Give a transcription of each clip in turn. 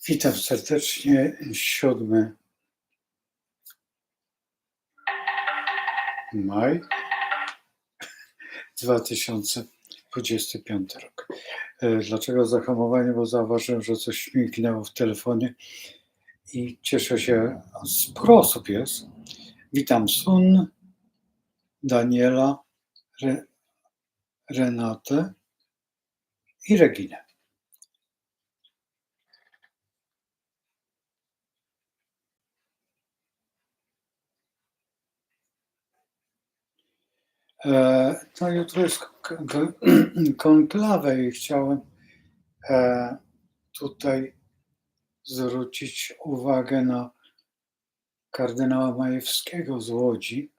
Witam serdecznie. 7 maj 2025 rok. Dlaczego zahamowanie? Bo zauważyłem, że coś śmignęło w telefonie i cieszę się, sporo osób jest. Witam Sun, Daniela, Renatę i Reginę. No jutro jest konklawę i chciałem tutaj zwrócić uwagę na kardynała Majewskiego z Łodzi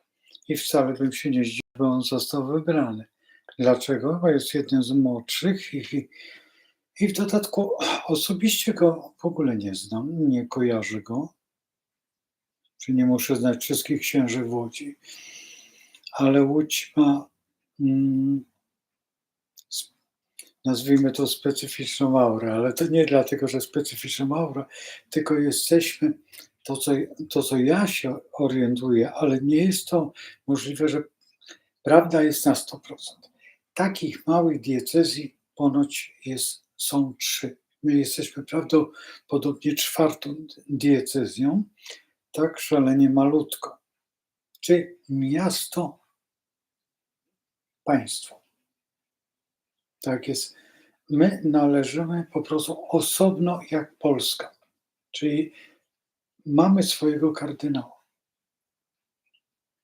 i wcale bym się nie zdziwił, bo on został wybrany. Dlaczego? Bo jest jednym z młodszych i w dodatku osobiście go w ogóle nie znam, nie kojarzę go, czy nie muszę znać wszystkich księży w Łodzi, ale Łódź ma, nazwijmy to specyficzną aurę, ale to nie dlatego, że specyficzną aurę, tylko jesteśmy, to co ja się orientuję, ale nie jest to możliwe, że prawda jest na 100%. Takich małych diecezji ponoć są 3. My jesteśmy prawdopodobnie 4. diecezją, tak szalenie malutko. Czy miasto, państwo. Tak jest. My należymy po prostu osobno jak Polska, czyli mamy swojego kardynała.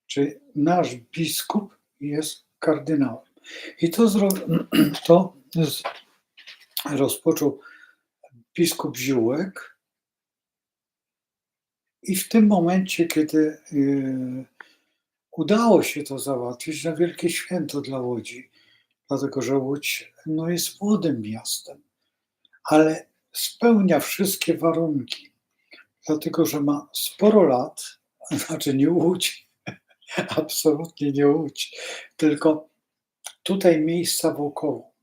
Czyli nasz biskup jest kardynałem. I to rozpoczął biskup Ziółek i w tym momencie, kiedy udało się to załatwić na wielkie święto dla Łodzi, dlatego że Łódź jest młodym miastem, ale spełnia wszystkie warunki, dlatego że ma sporo lat, znaczy nie Łódź, absolutnie nie Łódź, tylko tutaj miejsca wokoło.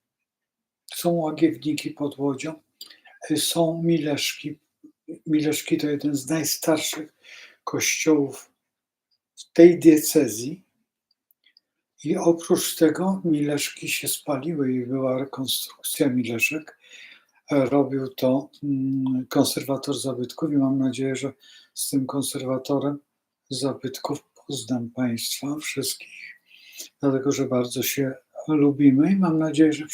Są Łagiewniki pod Łodzią, są Mileszki. Mileszki to jeden z najstarszych kościołów w tej diecezji i oprócz tego Mileszki się spaliły i była rekonstrukcja Mileszek. Robił to konserwator zabytków i mam nadzieję, że z tym konserwatorem zabytków poznam Państwa wszystkich, dlatego że bardzo się lubimy i mam nadzieję, że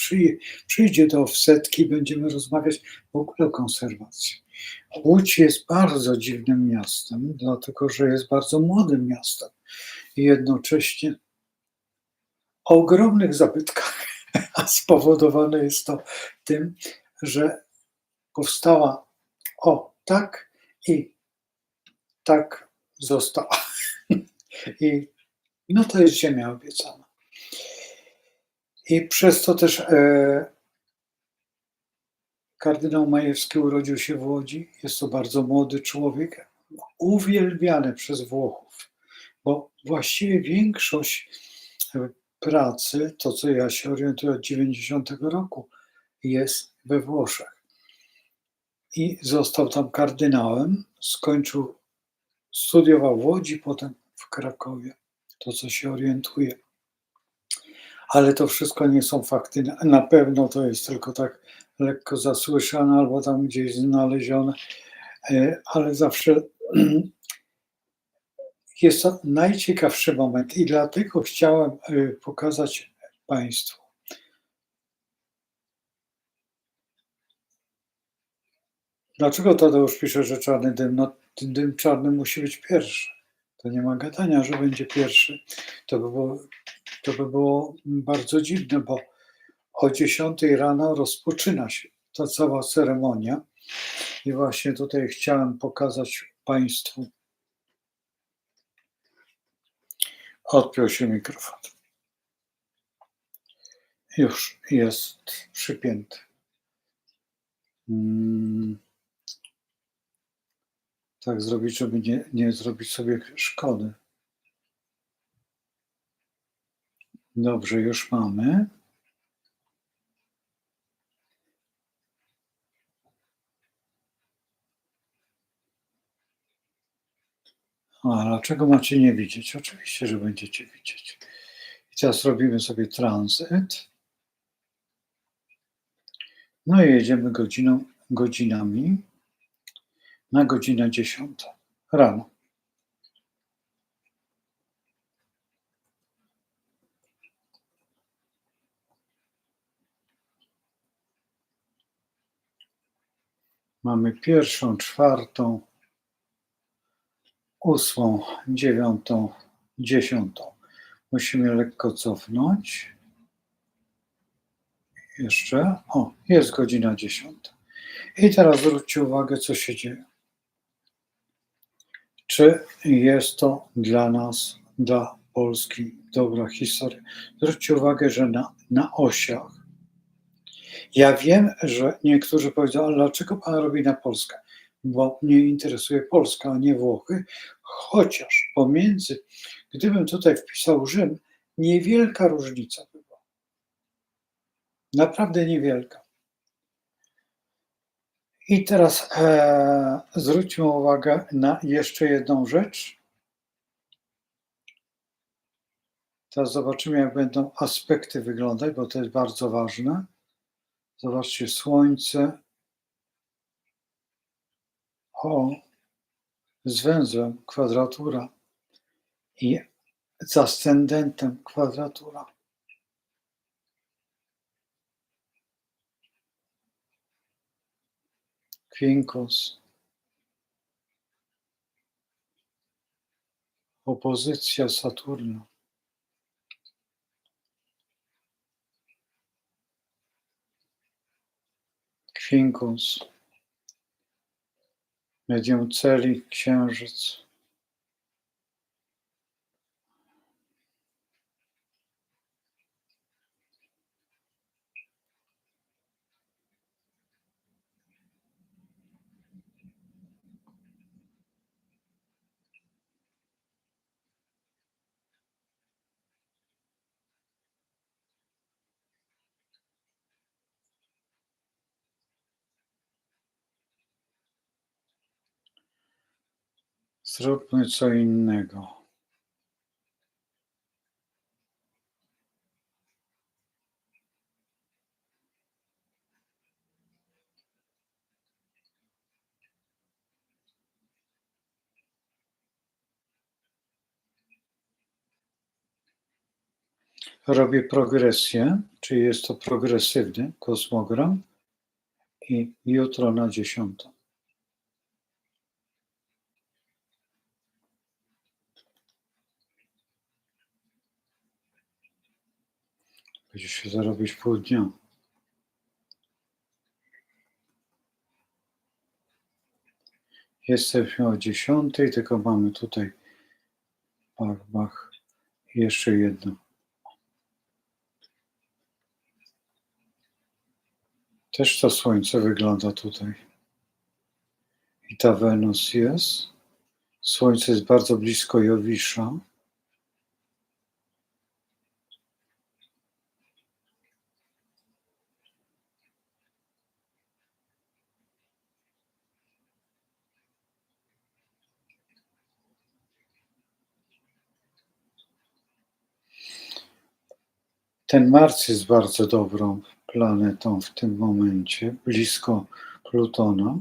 przyjdzie do Setki i będziemy rozmawiać w ogóle o konserwacji. Łódź jest bardzo dziwnym miastem, dlatego że jest bardzo młodym miastem i jednocześnie o ogromnych zabytkach, a spowodowane jest to tym, że powstała tak i tak została. I to jest ziemia obiecana. I przez to też kardynał Majewski urodził się w Łodzi. Jest to bardzo młody człowiek, uwielbiany przez Włochów, bo właściwie większość pracy, to co ja się orientuję od 90 roku, jest we Włoszech. I został tam kardynałem, studiował w Łodzi, potem w Krakowie, to co się orientuje. Ale to wszystko nie są fakty, na pewno to jest tylko tak lekko zasłyszane albo tam gdzieś znalezione, ale zawsze jest to najciekawszy moment i dlatego chciałem pokazać Państwu. Dlaczego Tadeusz pisze, że czarny dym? Ten dym czarny musi być pierwszy. To nie ma gadania, że będzie pierwszy. To by było bardzo dziwne, bo o 10 rano rozpoczyna się ta cała ceremonia. I właśnie tutaj chciałem pokazać Państwu. Odpiął się mikrofon. Już jest przypięty. Tak zrobić, żeby nie zrobić sobie szkody. Dobrze, już mamy. A dlaczego macie nie widzieć? Oczywiście, że będziecie widzieć. I teraz robimy sobie tranzyt. No i jedziemy godzinami na godzinę 10 rano. Mamy 1., 4., 8., 9., 10. Musimy lekko cofnąć. Jeszcze. O, jest godzina 10. I teraz zwróćcie uwagę, co się dzieje. Czy jest to dla nas, dla Polski dobra historia? Zwróćcie uwagę, że na osiach. Ja wiem, że niektórzy powiedzą, ale dlaczego pan robi na Polskę? Bo mnie interesuje Polska, a nie Włochy. Chociaż pomiędzy, gdybym tutaj wpisał Rzym, niewielka różnica by była. Naprawdę niewielka. I teraz zwróćmy uwagę na jeszcze jedną rzecz. Teraz zobaczymy, jak będą aspekty wyglądać, bo to jest bardzo ważne. Zobaczcie, Słońce z węzłem kwadratura i z ascendentem kwadratura. Quincus. Opozycja Saturna. Quincus. Medium Celi, Księżyc. Zróbmy co innego. Robię progresję, czyli jest to progresywny kosmogram i jutro na 10. Będzie się zarobić pół dnia. Jesteśmy o 10, tylko mamy tutaj bach i jeszcze jedno. Też to Słońce wygląda tutaj. I ta Wenus jest. Słońce jest bardzo blisko Jowisza. Ten Mars jest bardzo dobrą planetą w tym momencie, blisko Plutona.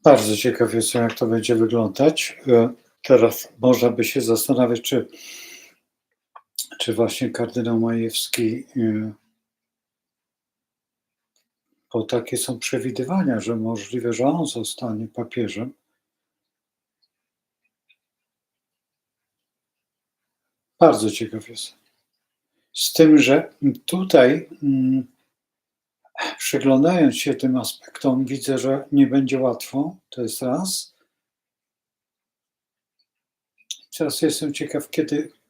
Bardzo ciekaw jestem, jak to będzie wyglądać. Teraz można by się zastanawiać, czy właśnie kardynał Majewski, bo takie są przewidywania, że możliwe, że on zostanie papieżem. Bardzo ciekaw jestem. Z tym, że tutaj, przyglądając się tym aspektom, widzę, że nie będzie łatwo, to jest raz. Teraz jestem ciekaw,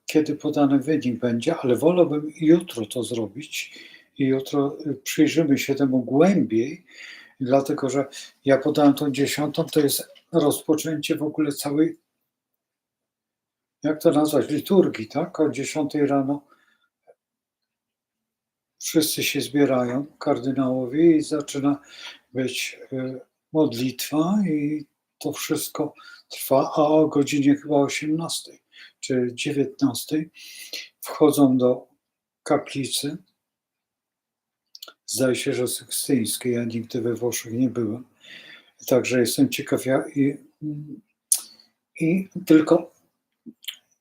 kiedy podany wynik będzie, ale wolałbym jutro to zrobić i jutro przyjrzymy się temu głębiej, dlatego że ja podałem tą 10, to jest rozpoczęcie w ogóle całej, jak to nazwać, liturgii, tak? O 10 rano wszyscy się zbierają, kardynałowie, i zaczyna być modlitwa i to wszystko trwa, a o godzinie chyba 18 czy 19 wchodzą do kaplicy. Zdaje się, że sykstyńskiej, ja nigdy we Włoszech nie byłem. Także jestem ciekaw, i tylko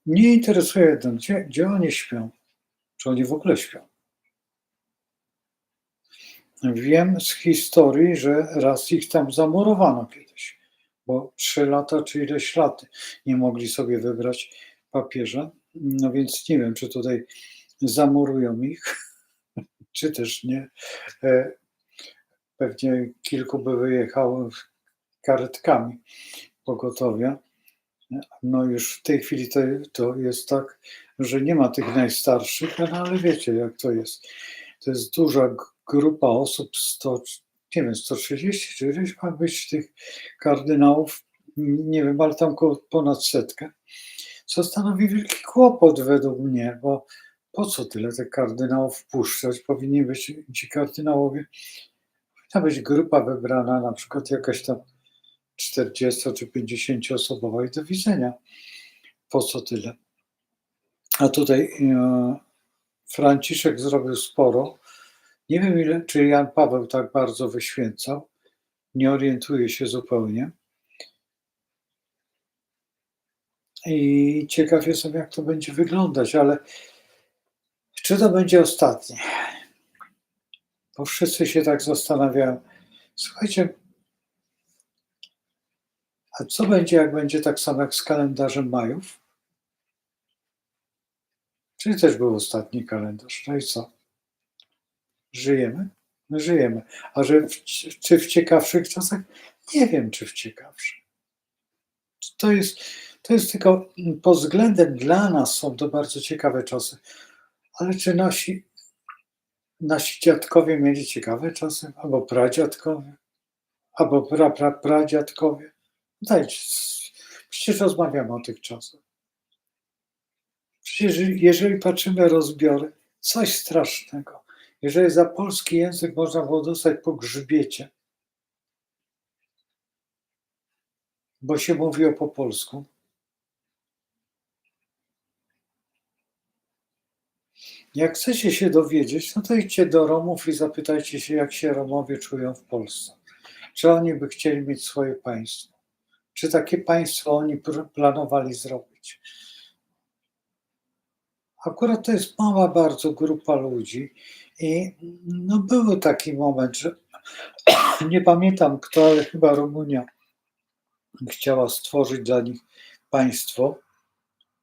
mnie interesuje jedno, gdzie oni śpią? Czy oni w ogóle śpią? Wiem z historii, że raz ich tam zamurowano kiedyś, bo 3 lata czy ileś lat nie mogli sobie wybrać papieża. No więc nie wiem, czy tutaj zamurują ich, czy też nie. Pewnie kilku by wyjechało karetkami pogotowia. No już w tej chwili to jest tak, że nie ma tych najstarszych, ale wiecie, jak to jest. To jest duża grupa osób, nie wiem, 130 czy ileś ma być tych kardynałów, nie wiem, ale tam ponad 100, co stanowi wielki kłopot według mnie, bo po co tyle tych kardynałów wpuszczać? Powinni być ci kardynałowie, powinna być grupa wybrana, na przykład jakaś tam 40 czy 50-osobowa i do widzenia. Po co tyle? A tutaj Franciszek zrobił sporo. Nie wiem, czy Jan Paweł tak bardzo wyświęcał. Nie orientuję się zupełnie. I ciekaw jestem, jak to będzie wyglądać, ale czy to będzie ostatnie? Bo wszyscy się tak zastanawiają. Słuchajcie, a co będzie, jak będzie tak samo jak z kalendarzem Majów? Czyli też był ostatni kalendarz. No i co? Żyjemy? My żyjemy. A czy w ciekawszych czasach? Nie wiem, czy w ciekawszych. To jest tylko pod względem dla nas są to bardzo ciekawe czasy. Ale czy nasi dziadkowie mieli ciekawe czasy? Albo pradziadkowie? Albo pradziadkowie? Dajcie, przecież rozmawiamy o tych czasach. Przecież jeżeli patrzymy rozbiory, coś strasznego. Jeżeli za polski język można było dostać po grzbiecie, bo się mówiło po polsku. Jak chcecie się dowiedzieć, no to idźcie do Romów i zapytajcie się, jak się Romowie czują w Polsce. Czy oni by chcieli mieć swoje państwo? Czy takie państwo oni planowali zrobić? Akurat to jest mała bardzo grupa ludzi i no był taki moment, że nie pamiętam kto, ale chyba Rumunia chciała stworzyć dla nich państwo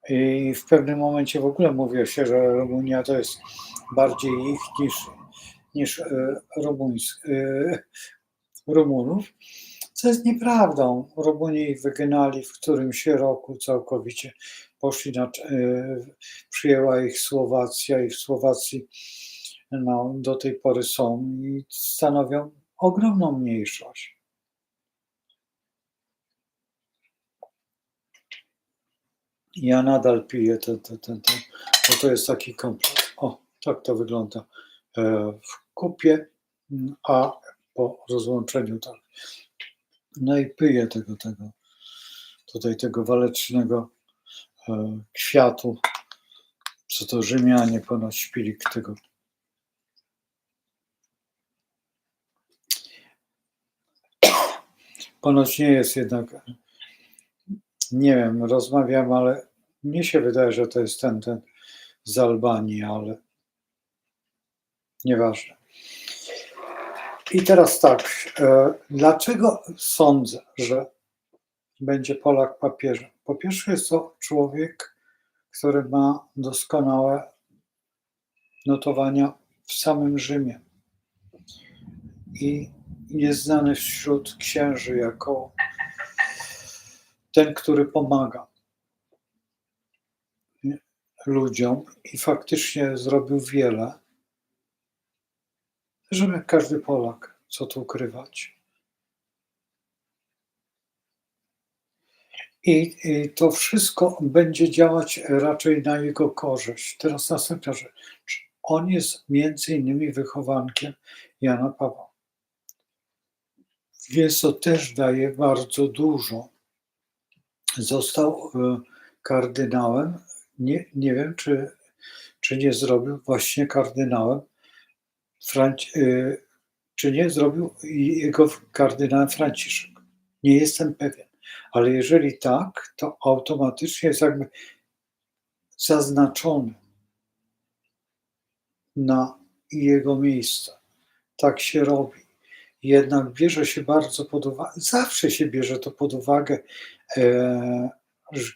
i w pewnym momencie w ogóle mówiło się, że Rumunia to jest bardziej ich niż Rumunów, co jest nieprawdą. Rumuni ich wygnali w którymś roku całkowicie, poszli przyjęła ich Słowacja i w Słowacji no, do tej pory są i stanowią ogromną mniejszość. Ja nadal piję bo to jest taki komplet. O, tak to wygląda w kupie, a po rozłączeniu tak. No i piję tego walecznego kwiatu, co to Rzymianie ponoć pili tego. ponoć nie jest jednak, nie wiem, rozmawiam, ale mnie się wydaje, że to jest ten z Albanii, ale nieważne. I teraz tak, dlaczego sądzę, że będzie Polak papieżem? Po pierwsze jest to człowiek, który ma doskonałe notowania w samym Rzymie i jest znany wśród księży jako ten, który pomaga ludziom i faktycznie zrobił wiele, żeby każdy Polak, co tu ukrywać. I to wszystko będzie działać raczej na jego korzyść. Teraz następna rzecz. On jest między innymi wychowankiem Jana Pawła. Więc to też daje bardzo dużo. Został kardynałem. Nie wiem, czy nie zrobił właśnie kardynałem, czy nie zrobił jego kardynałem Franciszek. Nie jestem pewien. Ale jeżeli tak, to automatycznie jest jakby zaznaczony na jego miejsce. Tak się robi. Jednak bierze się bardzo pod uwagę, zawsze się bierze to pod uwagę, że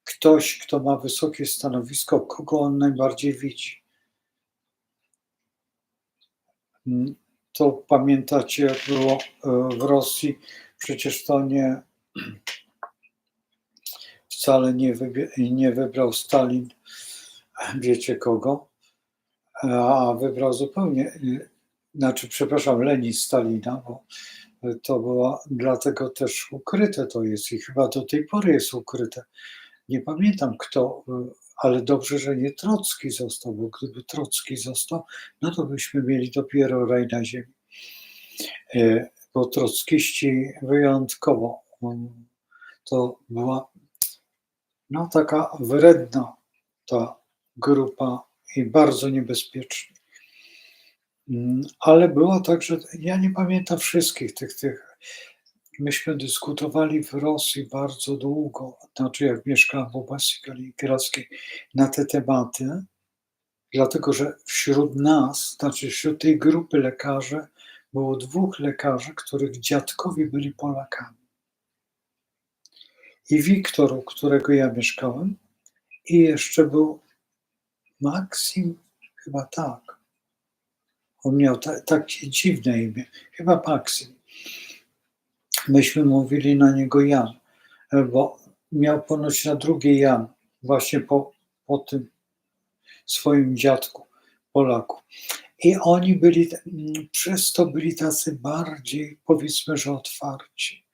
ktoś, kto ma wysokie stanowisko, kogo on najbardziej widzi. To pamiętacie, jak było w Rosji, przecież to wcale nie wybrał Stalin, wiecie kogo, a wybrał zupełnie, Lenin Stalina, bo to było dlatego też ukryte to jest i chyba do tej pory jest ukryte. Nie pamiętam kto, ale dobrze, że nie Trocki został, bo gdyby Trocki został, no to byśmy mieli dopiero raj na ziemi. Bo trockiści wyjątkowo, to była taka wredna ta grupa i bardzo niebezpieczna. Ale było tak, że ja nie pamiętam wszystkich tych. Myśmy dyskutowali w Rosji bardzo długo, jak mieszkałem w obecności kaliningradzkiej, na te tematy, dlatego że wśród nas, wśród tej grupy lekarzy, było 2 lekarzy, których dziadkowie byli Polakami. I Wiktor, u którego ja mieszkałem, i jeszcze był Maksim, chyba tak. On miał takie dziwne imię, chyba Maksim. Myśmy mówili na niego Jan, bo miał ponoć na drugie Jan, właśnie po tym swoim dziadku, Polaku. I oni przez to byli tacy bardziej, powiedzmy, że otwarci.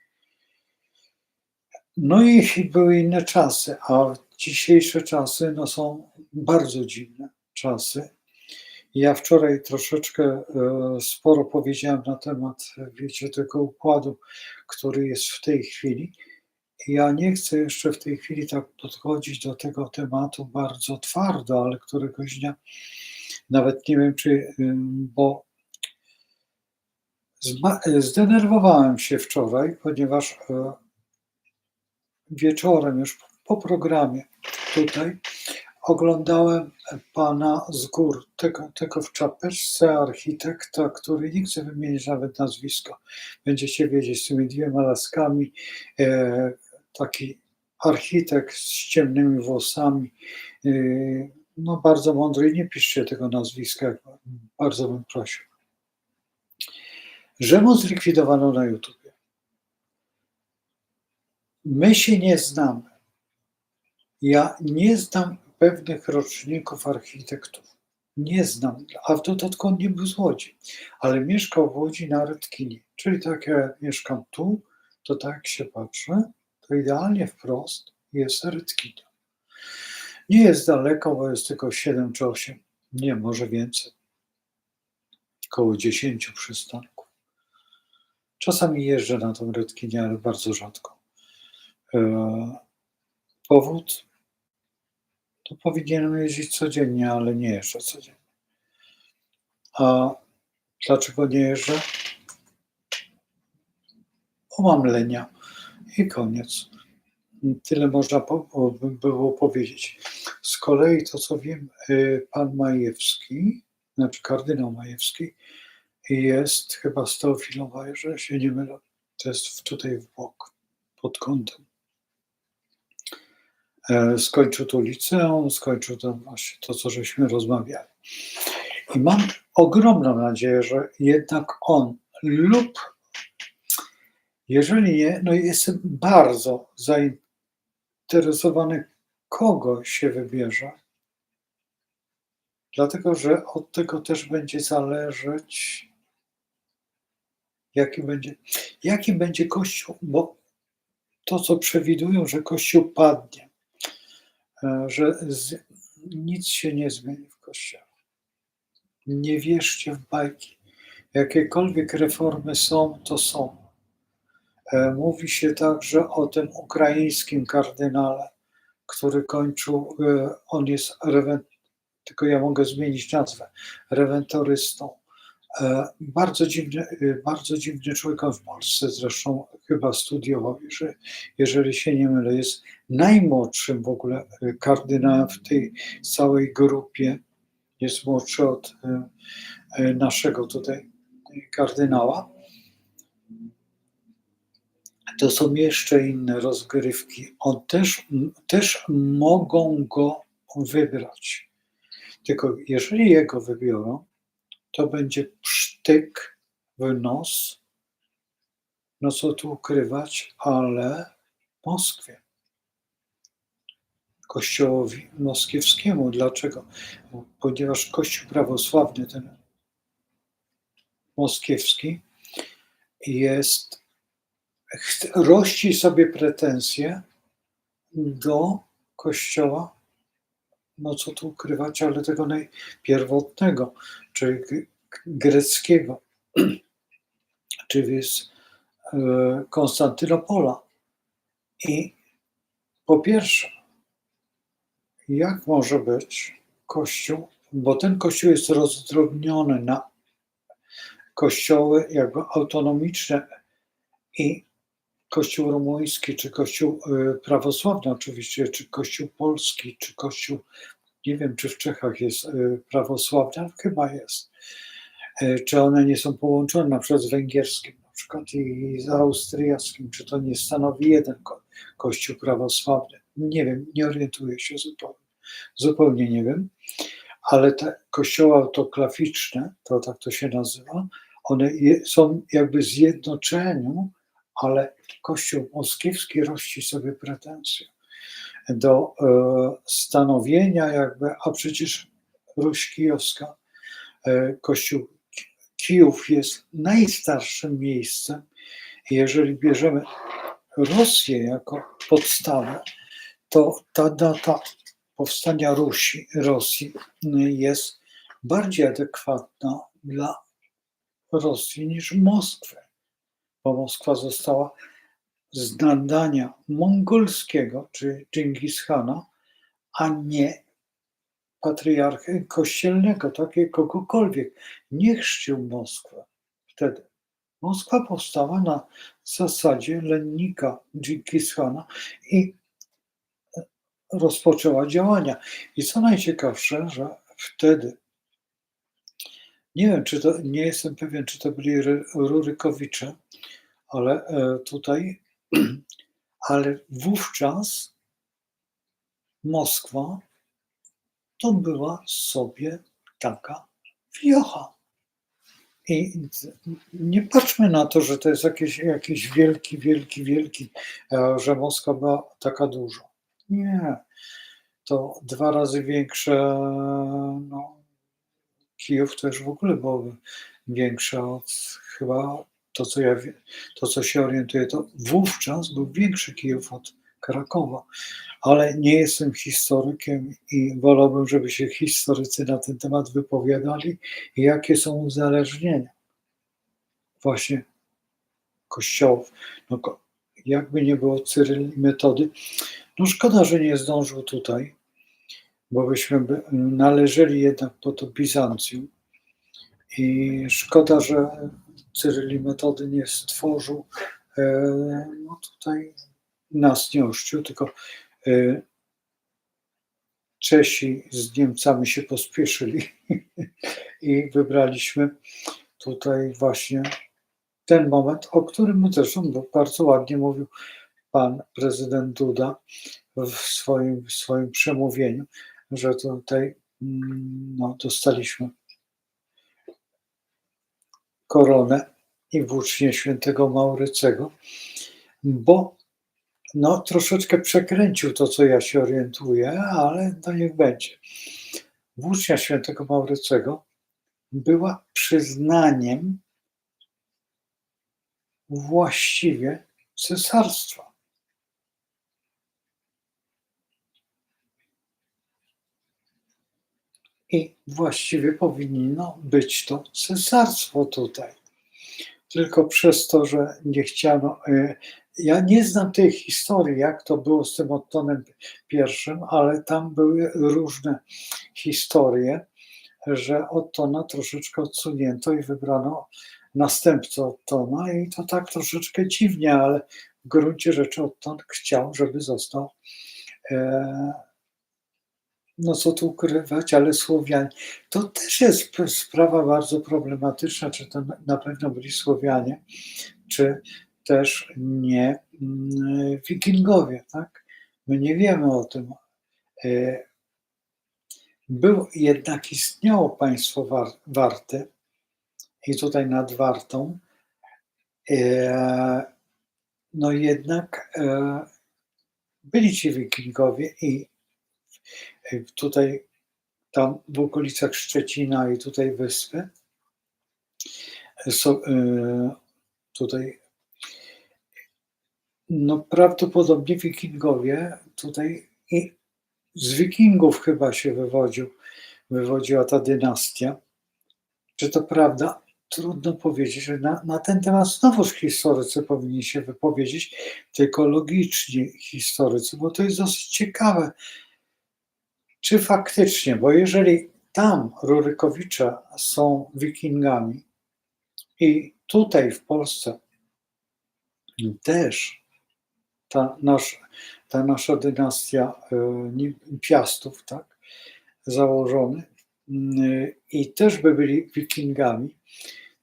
No i były inne czasy, a dzisiejsze czasy są bardzo dziwne czasy. Ja wczoraj troszeczkę sporo powiedziałem na temat, wiecie, tego układu, który jest w tej chwili. Ja nie chcę jeszcze w tej chwili tak podchodzić do tego tematu bardzo twardo, ale któregoś dnia, nawet nie wiem czy, bo zdenerwowałem się wczoraj, ponieważ wieczorem już po programie tutaj oglądałem pana z gór, tego w czapeczce, architekta, który nie chcę wymienić nawet nazwiska. Będziecie wiedzieć, z tymi 2 laskami, taki architekt z ciemnymi włosami, bardzo mądry, nie piszcie tego nazwiska, bardzo bym prosił. Że mu zlikwidowano na YouTubie. My się nie znamy. Ja nie znam pewnych roczników architektów. Nie znam, a w dodatku on nie był z Łodzi, ale mieszkał w Łodzi na Redkinie. Czyli tak jak mieszkam tu, to tak jak się patrzę, to idealnie wprost jest Redkina. Nie jest daleko, bo jest tylko 7 czy 8, nie, może więcej. Około 10 przystanków. Czasami jeżdżę na tą Redkinię, ale bardzo rzadko. Powód? To powinienem jeździć codziennie, ale nie jeżdżę codziennie. A dlaczego nie jeżdżę? omamlenia i koniec. Tyle można było powiedzieć. Z kolei to, co wiem, pan Majewski, znaczy kardynał Majewski, jest chyba z Teofilowa, jeżeli się nie mylę. To jest tutaj w bok, pod kątem. Skończył tu liceum, skończył to właśnie to, co żeśmy rozmawiali. I mam ogromną nadzieję, że jednak on lub jeżeli nie, no jestem bardzo zainteresowany, kogo się wybierze, dlatego że od tego też będzie zależeć, jaki będzie Kościół, bo to, co przewidują, że Kościół padnie, że nic się nie zmieni w Kościele. Nie wierzcie w bajki. Jakiekolwiek reformy są, to są. Mówi się także o tym ukraińskim kardynale, który kończył, on jest tylko ja mogę zmienić nazwę, rewentorystą. Bardzo dziwny człowiek, on w Polsce zresztą chyba studiował, jeżeli się nie mylę, jest najmłodszym w ogóle kardynałem w tej całej grupie, jest młodszy od naszego tutaj kardynała. To są jeszcze inne rozgrywki. On też mogą go wybrać. Tylko jeżeli jego wybiorą, to będzie psztyk w nos, no co tu ukrywać, ale Moskwie, Kościołowi moskiewskiemu. Dlaczego? Ponieważ Kościół prawosławny, ten moskiewski, rości sobie pretensje do Kościoła, no co tu ukrywać, ale tego najpierwotnego, czyli greckiego, czyli z Konstantynopola. I po pierwsze, jak może być Kościół, bo ten Kościół jest rozdrobniony na kościoły jakby autonomiczne i Kościół rumuński, czy Kościół prawosławny oczywiście, czy Kościół polski, czy Kościół, nie wiem, czy w Czechach jest prawosławny, ale chyba jest. Czy one nie są połączone na przykład z węgierskim, na przykład i z austriackim, czy to nie stanowi jeden Kościół prawosławny. Nie wiem, nie orientuję się zupełnie nie wiem, ale te kościoły autoklaficzne, to tak to się nazywa, one są jakby w zjednoczeniu, ale Kościół moskiewski rości sobie pretensje do stanowienia jakby, a przecież Ruś Kijowska, Kościół Kijów jest najstarszym miejscem. Jeżeli bierzemy Rosję jako podstawę, to ta data powstania Rosji jest bardziej adekwatna dla Rosji niż Moskwy, bo Moskwa została z nadania mongolskiego, czy Dżingis-Hana, a nie patriarchy kościelnego, takiego kogokolwiek. Nie chrzcił Moskwę wtedy. Moskwa powstała na zasadzie lennika Dżingis-Hana i rozpoczęła działania. I co najciekawsze, że wtedy, nie wiem, nie jestem pewien, czy to byli Rurykowicze, ale tutaj, ale wówczas Moskwa to była sobie taka wiocha. I nie patrzmy na to, że to jest jakiś wielki, że Moskwa była taka duża. Nie, to 2 razy większe, no, Kijów też w ogóle byłoby większe od chyba to co się orientuję, to wówczas był większy Kijów od Krakowa, ale nie jestem historykiem i wolałbym, żeby się historycy na ten temat wypowiadali i jakie są uzależnienia właśnie kościołów. No, jakby nie było Cyryl i Metody, no szkoda, że nie zdążył tutaj, bo byśmy należeli jednak pod to Bizancjum i szkoda, że Cyryl i Metody nie stworzył no tutaj nas nie ochrzcił, tylko Czesi z Niemcami się pospieszyli i wybraliśmy tutaj właśnie ten moment, o którym zresztą bardzo ładnie mówił pan prezydent Duda w swoim przemówieniu, że tutaj no, dostaliśmy koronę i włócznie świętego Maurycego, bo no, troszeczkę przekręcił to, co ja się orientuję, ale to niech będzie. Włócznia świętego Maurycego była przyznaniem właściwie cesarstwa. I właściwie powinno być to cesarstwo tutaj. Tylko przez to, że nie chciano. Ja nie znam tej historii, jak to było z tym Ottonem I, ale tam były różne historie, że Ottona troszeczkę odsunięto i wybrano następcę Ottona i to tak troszeczkę dziwnie, ale w gruncie rzeczy Otton chciał, żeby został, no co tu ukrywać, ale Słowianie. To też jest sprawa bardzo problematyczna, czy to na pewno byli Słowianie, czy też nie Wikingowie, tak? My nie wiemy o tym. Jednak istniało państwo Warty i tutaj nad Wartą, no jednak byli ci Wikingowie i tutaj tam w okolicach Szczecina i tutaj wyspy tutaj no prawdopodobnie Wikingowie tutaj i z Wikingów chyba się wywodziła ta dynastia. Czy to prawda? Trudno powiedzieć, że na ten temat znowuż historycy powinni się wypowiedzieć, tylko logiczni historycy, bo to jest dosyć ciekawe. Czy faktycznie, bo jeżeli tam Rurykowicze są Wikingami i tutaj w Polsce też ta nasza dynastia Piastów, tak, założony i też by byli Wikingami,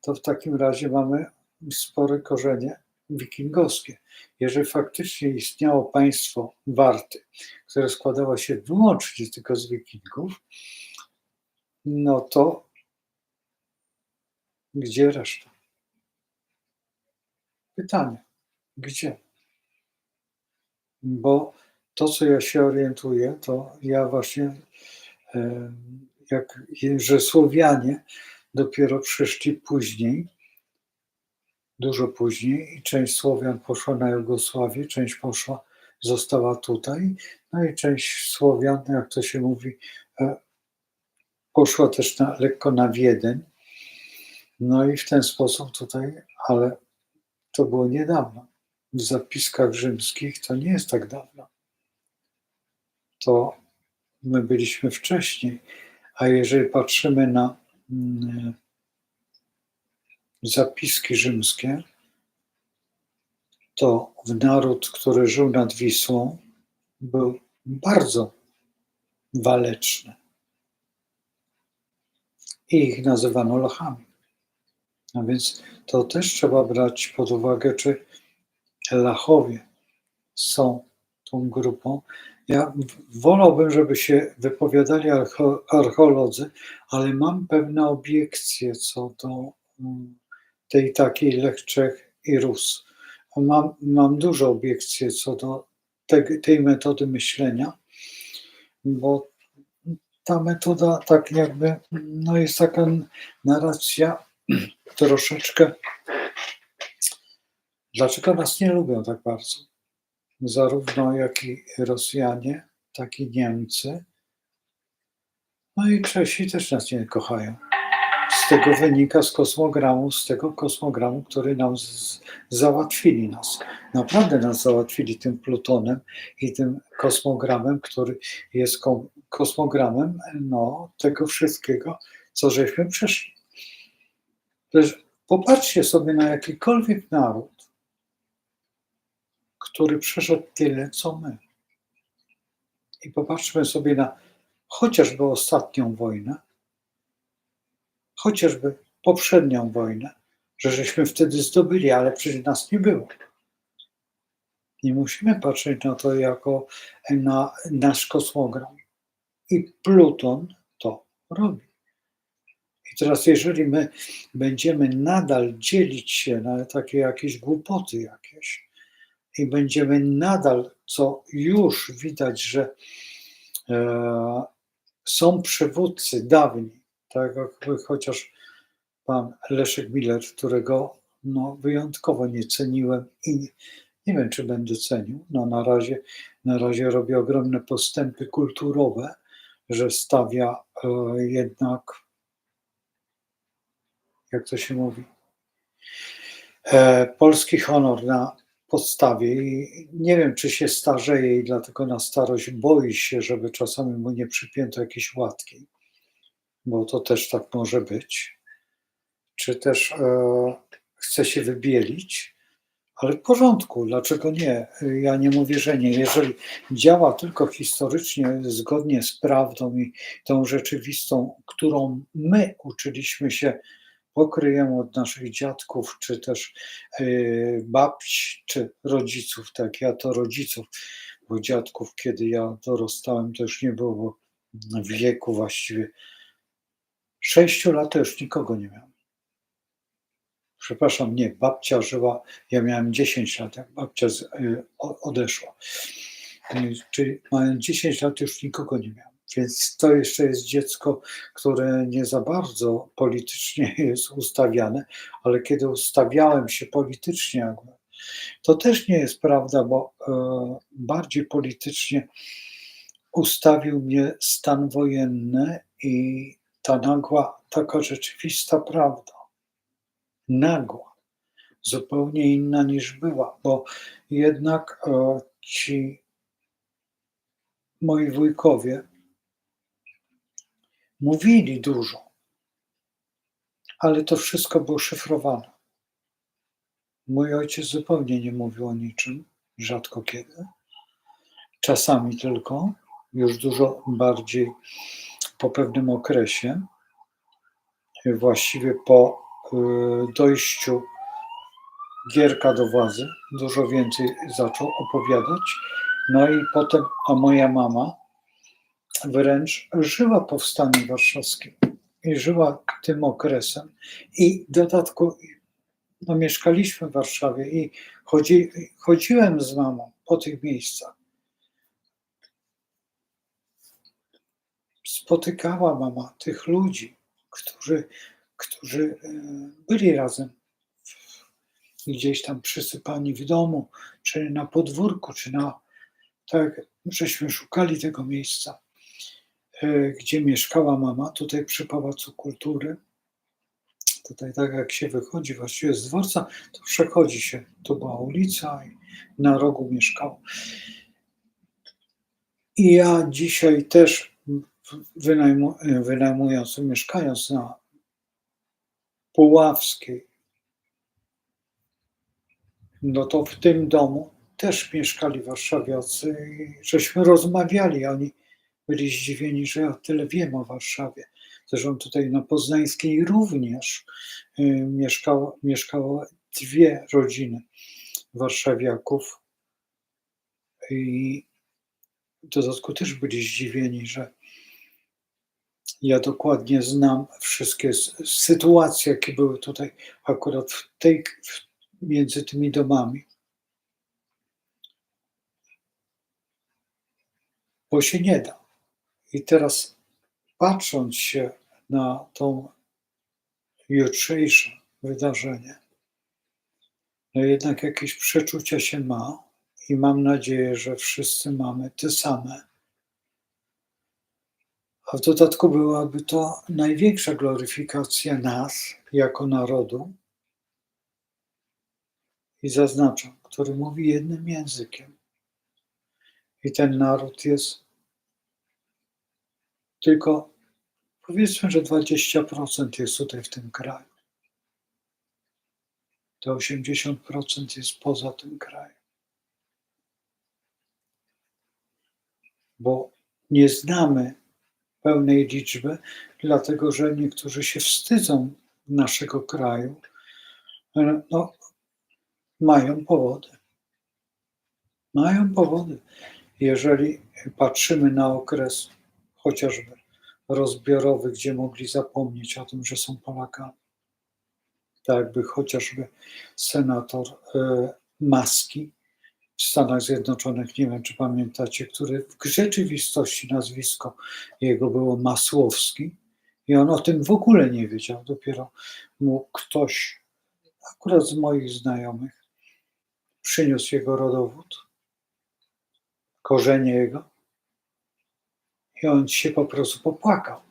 to w takim razie mamy spore korzenie wikingowskie. Jeżeli faktycznie istniało państwo Warty, które składało się wyłącznie tylko z Wikingów, no to gdzie reszta? Pytanie, gdzie? Bo to, co ja się orientuję, to ja właśnie, że Słowianie dopiero przyszli później, dużo później i część Słowian poszła na Jugosławię, część została tutaj, no i część Słowian, jak to się mówi, poszła też lekko na Wiedeń. No i w ten sposób tutaj, ale to było niedawno. W zapiskach rzymskich to nie jest tak dawno. To my byliśmy wcześniej, a jeżeli patrzymy na zapiski rzymskie, to naród, który żył nad Wisłą, był bardzo waleczny. I ich nazywano Lachami. A więc to też trzeba brać pod uwagę, czy Lachowie są tą grupą. Ja wolałbym, żeby się wypowiadali archeolodzy, ale mam pewne obiekcje co do tej takiej Lech, Czech i Rus. Mam dużo obiekcji co do tej metody myślenia, bo ta metoda tak jakby, no jest taka narracja troszeczkę, dlaczego nas nie lubią tak bardzo? Zarówno jak i Rosjanie, tak i Niemcy, no i Czesi też nas nie kochają. Z tego wynika z tego kosmogramu, który nam załatwili nas. Naprawdę nas załatwili tym Plutonem i tym kosmogramem, który jest kosmogramem tego wszystkiego, co żeśmy przeszli. Popatrzcie sobie na jakikolwiek naród, który przeszedł tyle, co my. I popatrzmy sobie na chociażby ostatnią wojnę, chociażby poprzednią wojnę, że żeśmy wtedy zdobyli, ale przecież nas nie było. Nie musimy patrzeć na to jako na nasz kosmogram. I Pluton to robi. I teraz, jeżeli my będziemy nadal dzielić się na takie jakieś głupoty jakieś i będziemy nadal, co już widać, że są przywódcy dawni, tak jak chociaż pan Leszek Miller, którego wyjątkowo nie ceniłem i nie wiem, czy będę cenił. Na razie robi ogromne postępy kulturowe, że stawia jednak, jak to się mówi, polski honor na podstawie i nie wiem, czy się starzeje i dlatego na starość boi się, żeby czasami mu nie przypięto jakiejś łatki, bo to też tak może być, czy też chce się wybielić, ale w porządku, dlaczego nie? Ja nie mówię, że nie. Jeżeli działa tylko historycznie, zgodnie z prawdą i tą rzeczywistą, którą my uczyliśmy się, pokryjemy od naszych dziadków, czy też babci, czy rodziców, tak, ja to rodziców, bo dziadków, kiedy ja dorastałem, to już nie było w wieku właściwie 6 lat, to już nikogo nie miałem. Przepraszam, nie, babcia żyła, ja miałem 10 lat, jak babcia odeszła. Czyli mając 10 lat już nikogo nie miałem. Więc to jeszcze jest dziecko, które nie za bardzo politycznie jest ustawiane, ale kiedy ustawiałem się politycznie, to też nie jest prawda, bo bardziej politycznie ustawił mnie stan wojenny i ta nagła, taka rzeczywista prawda. Nagła, zupełnie inna niż była, bo jednak ci moi wujkowie mówili dużo, ale to wszystko było szyfrowane. Mój ojciec zupełnie nie mówił o niczym, rzadko kiedy, czasami tylko, już dużo bardziej po pewnym okresie, właściwie po dojściu Gierka do władzy, dużo więcej zaczął opowiadać. No i potem, a moja mama wręcz żyła powstaniem warszawskim i żyła tym okresem. I w dodatku mieszkaliśmy w Warszawie i chodziłem z mamą po tych miejscach. Spotykała mama tych ludzi, którzy byli razem gdzieś tam przysypani w domu, czy na podwórku, czy tak, żeśmy szukali tego miejsca, gdzie mieszkała mama, tutaj przy Pałacu Kultury. Tutaj tak jak się wychodzi właściwie z dworca, to przechodzi się, to była ulica i na rogu mieszkała. I ja dzisiaj też wynajmując, mieszkając na Puławskiej, no to w tym domu też mieszkali warszawiacy i żeśmy rozmawiali, oni byli zdziwieni, że ja tyle wiem o Warszawie. Zresztą tutaj na Poznańskiej również mieszkały 2 rodziny warszawiaków i w dodatku też byli zdziwieni, że ja dokładnie znam wszystkie sytuacje, jakie były tutaj akurat między tymi domami. Bo się nie da. I teraz patrząc się na to jutrzejsze wydarzenie, no jednak jakieś przeczucia się ma i mam nadzieję, że wszyscy mamy te same. A w dodatku byłaby to największa gloryfikacja nas jako narodu, i zaznaczam, który mówi jednym językiem. I ten naród jest tylko, powiedzmy, że 20% jest tutaj w tym kraju. To 80% jest poza tym krajem. bo nie znamy pełnej liczby, dlatego że niektórzy się wstydzą naszego kraju. No, mają powody. Mają powody. Jeżeli patrzymy na okres chociażby rozbiorowy, gdzie mogli zapomnieć o tym, że są Polakami, tak jakby chociażby senator Maski w Stanach Zjednoczonych, nie wiem czy pamiętacie, który w rzeczywistości nazwisko jego było Masłowski i on o tym w ogóle nie wiedział. Dopiero mu ktoś, akurat z moich znajomych, przyniósł jego rodowód, korzenie jego i on się po prostu popłakał,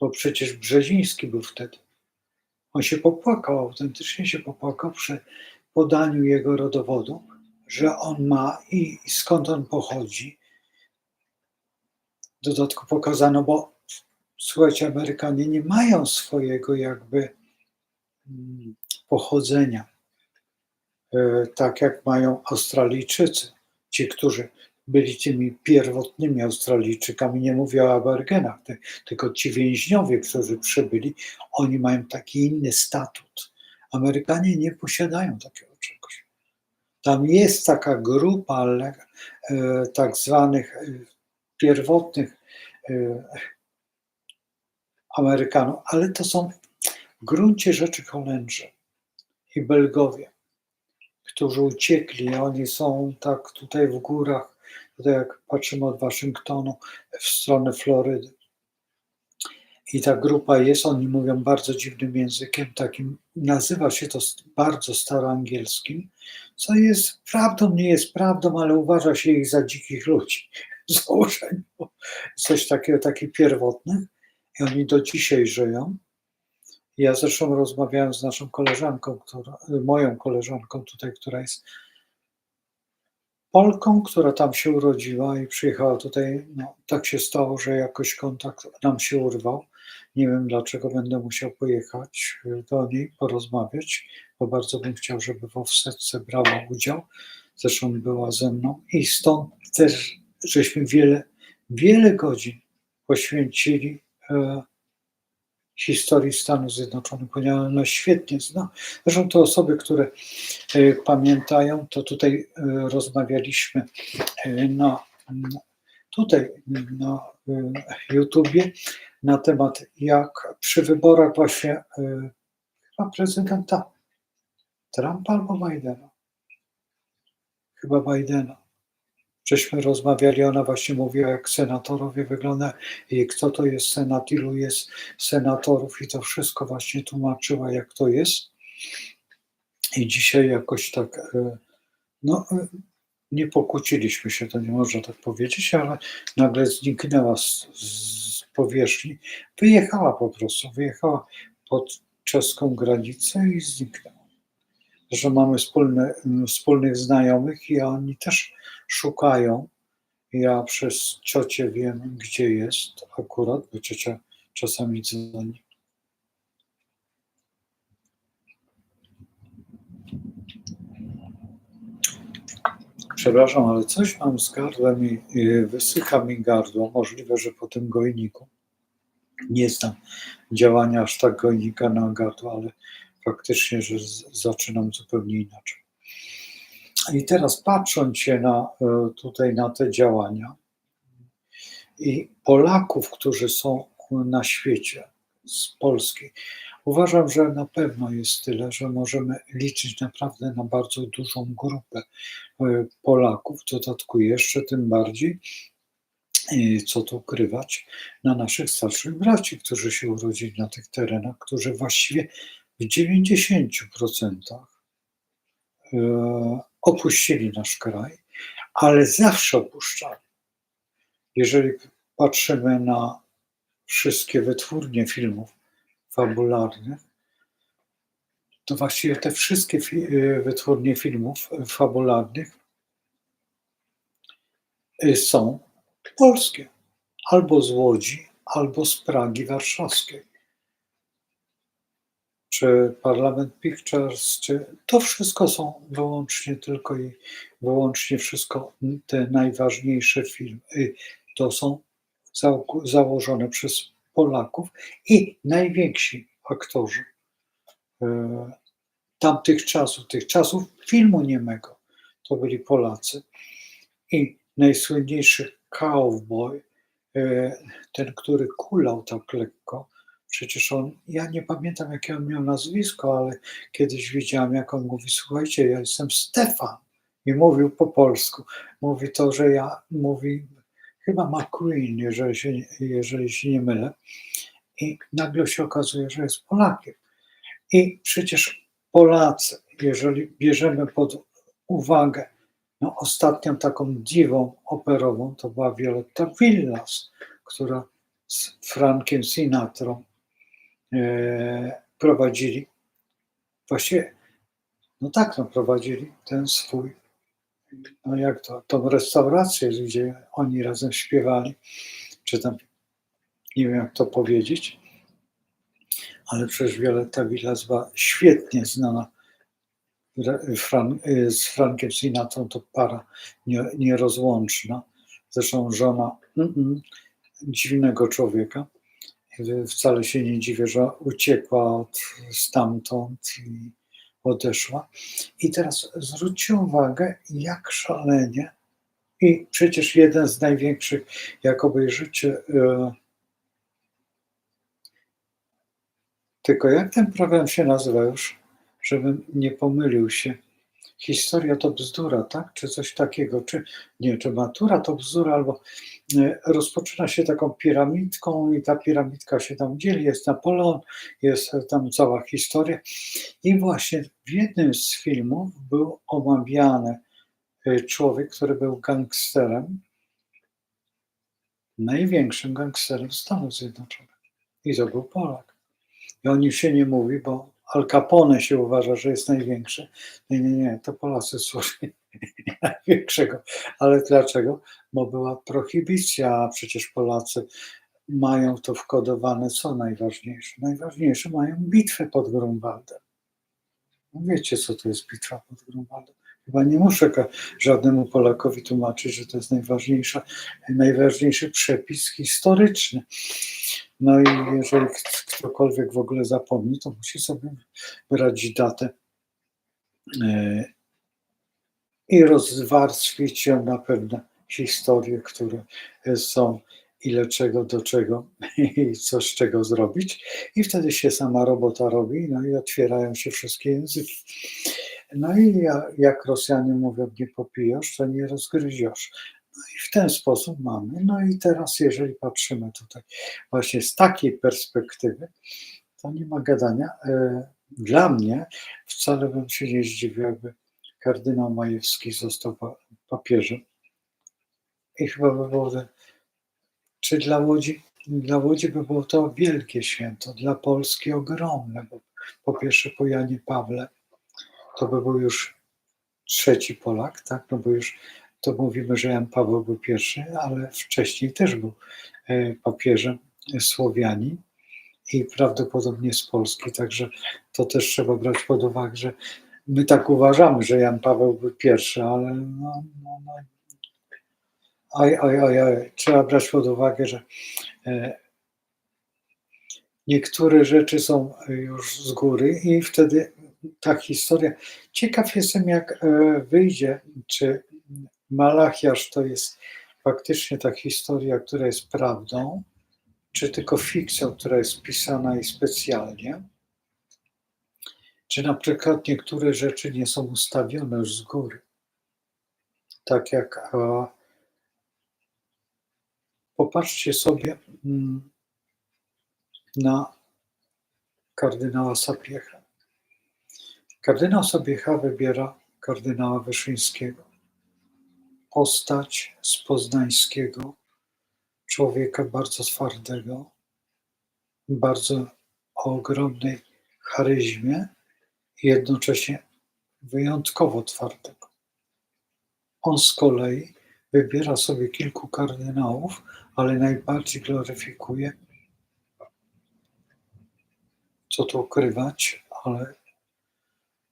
bo przecież Brzeziński był wtedy. On się popłakał, autentycznie się popłakał przy podaniu jego rodowodu, że on ma i skąd on pochodzi. W dodatku pokazano, bo słuchajcie, Amerykanie nie mają swojego jakby pochodzenia, tak jak mają Australijczycy. Ci, którzy byli tymi pierwotnymi Australijczykami, nie mówię o aborygenach, tylko ci więźniowie, którzy przybyli, oni mają taki inny statut. Amerykanie nie posiadają takiego czegoś. Tam jest taka grupa tak zwanych pierwotnych Amerykanów, ale to są w gruncie rzeczy Holendrzy i Belgowie, którzy uciekli. Oni są tak tutaj w górach, tutaj jak patrzymy od Waszyngtonu w stronę Florydy. I ta grupa jest, oni mówią bardzo dziwnym językiem, takim, nazywa się to bardzo staroangielskim, co jest prawdą, nie jest prawdą, ale uważa się ich za dzikich ludzi z założenia. Coś takiego, takich pierwotnych i oni do dzisiaj żyją. Ja zresztą rozmawiałem z naszą koleżanką, moją koleżanką tutaj, która jest Polką, która tam się urodziła i przyjechała tutaj. No, tak się stało, że jakoś kontakt nam się urwał. Nie wiem dlaczego, będę musiał pojechać do niej, porozmawiać, bo bardzo bym chciał, żeby w offsetce brała udział. Zresztą była ze mną i stąd też żeśmy wiele godzin poświęcili historii Stanów Zjednoczonych, ponieważ ona świetnie zna. Zresztą te osoby, które pamiętają, to tutaj rozmawialiśmy tutaj na YouTubie na temat, jak przy wyborach właśnie chyba prezydenta Trumpa albo Bidena. Chyba Bidena. Żeśmy rozmawiali, ona właśnie mówiła, jak senatorowie wyglądają i kto to jest senat, ilu jest senatorów i to wszystko właśnie tłumaczyła, jak to jest. I dzisiaj jakoś tak, no nie pokłóciliśmy się, to nie można tak powiedzieć, ale nagle zniknęła z powierzchni. Wyjechała po prostu, wyjechała pod czeską granicę i zniknęła. Że mamy wspólnych znajomych i oni też szukają. Ja przez ciocię wiem, gdzie jest akurat, bo ciocia czasami dzwoni. Przepraszam, ale coś mam z gardłem i wysycha mi gardło. Możliwe, że po tym gojniku. Nie znam działania aż tak gojnika na gardło, ale faktycznie, że zaczynam zupełnie inaczej. I teraz patrząc się tutaj na te działania i Polaków, którzy są na świecie z Polski, uważam, że na pewno jest tyle, że możemy liczyć naprawdę na bardzo dużą grupę Polaków, w dodatku jeszcze tym bardziej, co tu ukrywać, na naszych starszych braci, którzy się urodzili na tych terenach, którzy właściwie w 90% opuścili nasz kraj, ale zawsze opuszczali. Jeżeli patrzymy na wszystkie wytwórnie filmów fabularnych, to właściwie te wszystkie wytwórnie filmów fabularnych są polskie. Albo z Łodzi, albo z Pragi Warszawskiej. czy Parliament Pictures, czy to wszystko są wyłącznie tylko i wyłącznie wszystko te najważniejsze filmy. To są założone przez Polaków i najwięksi aktorzy tamtych czasów, tych czasów filmu niemego, to byli Polacy. I najsłynniejszy cowboy, ten, który kulał tak lekko, przecież on, ja nie pamiętam jakie on miał nazwisko, ale kiedyś widziałem jak on mówi, słuchajcie, ja jestem Stefan i mówił po polsku. Mówi to, że ja, mówi chyba McQueen, jeżeli się nie mylę, i nagle się okazuje, że jest Polakiem. I przecież Polacy, jeżeli bierzemy pod uwagę, no ostatnią taką diwą operową to była Violetta Villas, która z Frankiem Sinatrą prowadzili, właściwie, no tak, no prowadzili ten swój, no jak to, tą restaurację, gdzie oni razem śpiewali, czy tam, nie wiem jak to powiedzieć, ale przecież Violetta Villas była świetnie znana z Frankiem Sinatrą, to para nierozłączna, zresztą żona dziwnego człowieka. Wcale się nie dziwię, że uciekła stamtąd i odeszła. I teraz zwróćcie uwagę, jak szalenie, i przecież jeden z największych, jak obejrzycie, tylko jak ten program się nazywa już, żebym nie pomylił się. Historia to bzdura, tak? Czy coś takiego, czy matura to bzdura, albo rozpoczyna się taką piramidką i ta piramidka się tam dzieli, jest Napoleon, jest tam cała historia. I właśnie w jednym z filmów był omawiany człowiek, który był gangsterem, największym gangsterem Stanów Zjednoczonych. I to był Polak. I o nim się nie mówi, bo Al Capone się uważa, że jest największy. Nie, to Polacy słusznie największego. Ale dlaczego? Bo była prohibicja, a przecież Polacy mają to wkodowane, co najważniejsze? Najważniejsze, mają bitwę pod Grunwaldem. No wiecie, co to jest bitwa pod Grunwaldem? Chyba nie muszę żadnemu Polakowi tłumaczyć, że to jest najważniejszy przepis historyczny. No i jeżeli ktokolwiek w ogóle zapomni, to musi sobie brać datę i rozwarstwić ją na pewne historie, które są, ile czego do czego i co z czego zrobić. I wtedy się sama robota robi, no i otwierają się wszystkie języki. No i jak Rosjanie mówią, nie popijasz, to nie rozgryziesz. No i w ten sposób mamy. No i teraz, jeżeli patrzymy tutaj właśnie z takiej perspektywy, to nie ma gadania. Dla mnie wcale bym się nie zdziwił, jakby kardynał Majewski został papieżem. I chyba by było, czy dla Łodzi by było to wielkie święto, dla Polski ogromne, bo po pierwsze po Janie Pawle to by był już trzeci Polak, tak? No bo już to mówimy, że Jan Paweł był pierwszy, ale wcześniej też był papieżem Słowianin i prawdopodobnie z Polski, także to też trzeba brać pod uwagę, że my tak uważamy, że Jan Paweł był pierwszy, ale trzeba brać pod uwagę, że niektóre rzeczy są już z góry i wtedy ta historia. Ciekaw jestem, jak wyjdzie, czy Malachiasz to jest faktycznie ta historia, która jest prawdą, czy tylko fikcją, która jest pisana i specjalnie, czy na przykład niektóre rzeczy nie są ustawione już z góry. Tak jak popatrzcie sobie na kardynała Sapiehę. Kardynał Sapieha wybiera kardynała Wyszyńskiego. Postać z poznańskiego, człowieka bardzo twardego, bardzo o ogromnej charyzmie i jednocześnie wyjątkowo twardego. On z kolei wybiera sobie kilku kardynałów, ale najbardziej gloryfikuje, co tu ukrywać, ale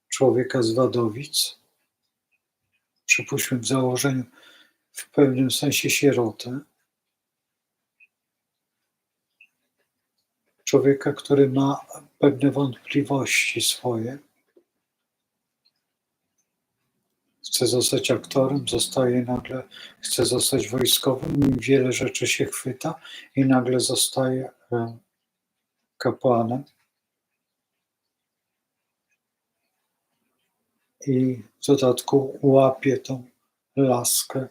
człowieka z Wadowic, przypuśćmy w założeniu w pewnym sensie sierotę, człowieka, który ma pewne wątpliwości swoje, chce zostać aktorem, zostaje nagle, chce zostać wojskowym i wiele rzeczy się chwyta i nagle zostaje kapłanem. I w dodatku łapie tą laskę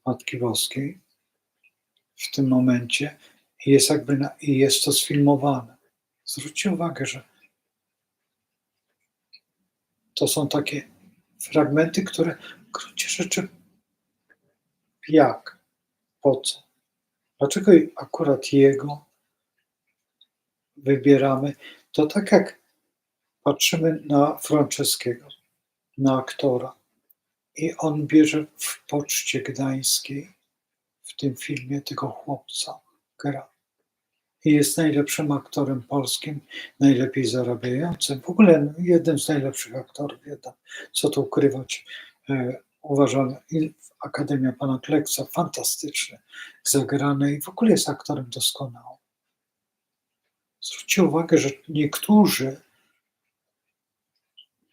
Matki Boskiej w tym momencie i jest i jest to sfilmowane. Zwróćcie uwagę, że to są takie fragmenty, które w gruncie rzeczy jak? Po co? Dlaczego akurat jego wybieramy? To tak jak patrzymy na Franceskiego, na aktora i on bierze w Poczcie Gdańskiej w tym filmie tego chłopca gra. I jest najlepszym aktorem polskim, najlepiej zarabiającym. W ogóle jeden z najlepszych aktorów, co tu ukrywać. Uważam, Akademia Pana Kleksa, fantastyczny, zagrany i w ogóle jest aktorem doskonałym. Zwróćcie uwagę, że niektórzy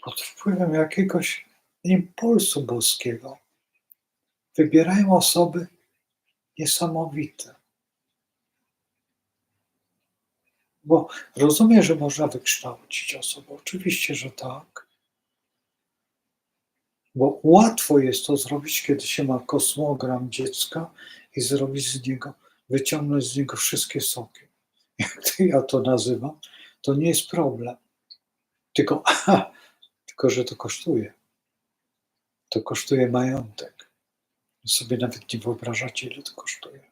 pod wpływem jakiegoś impulsu boskiego wybierają osoby niesamowite. Bo rozumiem, że można wykształcić osobę. Oczywiście, że tak. Bo łatwo jest to zrobić, kiedy się ma kosmogram dziecka i zrobić z niego, wyciągnąć z niego wszystkie soki. Jak ja to nazywam, to nie jest problem. Tylko, że to kosztuje. To kosztuje majątek. Sobie nawet nie wyobrażacie, ile to kosztuje.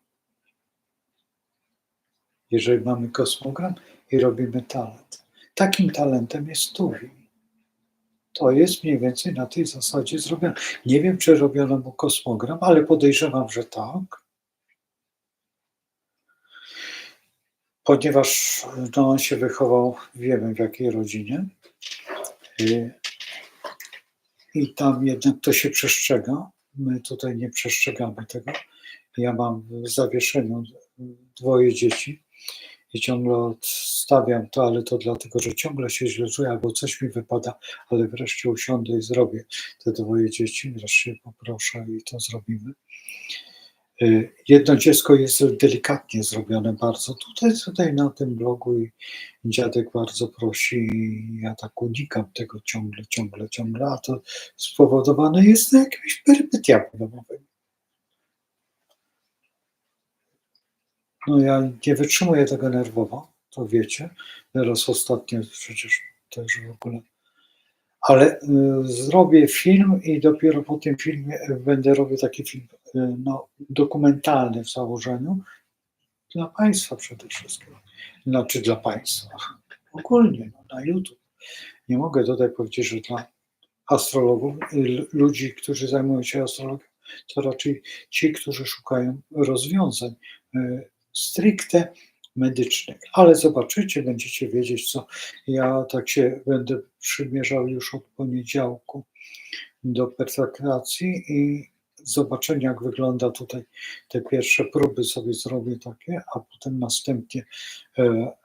Jeżeli mamy kosmogram i robimy talent. Takim talentem jest Tuwim. To jest mniej więcej na tej zasadzie zrobione. Nie wiem, czy robiono mu kosmogram, ale podejrzewam, że tak. Ponieważ on się wychował, wiemy w jakiej rodzinie. I tam jednak to się przestrzega. My tutaj nie przestrzegamy tego. Ja mam w zawieszeniu 2 dzieci i ciągle odstawiam to, ale to dlatego, że ciągle się źle czuję, albo coś mi wypada, ale wreszcie usiądę i zrobię te 2 dzieci, wreszcie poproszę i to zrobimy. Jedno dziecko jest delikatnie zrobione bardzo tutaj na tym blogu i dziadek bardzo prosi i ja tak unikam tego ciągle, a to spowodowane jest jakimiś perypetiami domowymi. No ja nie wytrzymuję tego nerwowo, to wiecie. Teraz ostatnio przecież też w ogóle. Ale zrobię film i dopiero po tym filmie będę robił taki film dokumentalny w założeniu. Dla Państwa przede wszystkim. Znaczy dla Państwa. Ogólnie na YouTube. Nie mogę tutaj powiedzieć, że dla astrologów, ludzi, którzy zajmują się astrologią, to raczej ci, którzy szukają rozwiązań stricte medycznych. Ale zobaczycie, będziecie wiedzieć, co ja tak się będę przymierzał już od poniedziałku do pertraklacji i zobaczenia, jak wygląda tutaj te pierwsze próby sobie zrobię takie, a potem następnie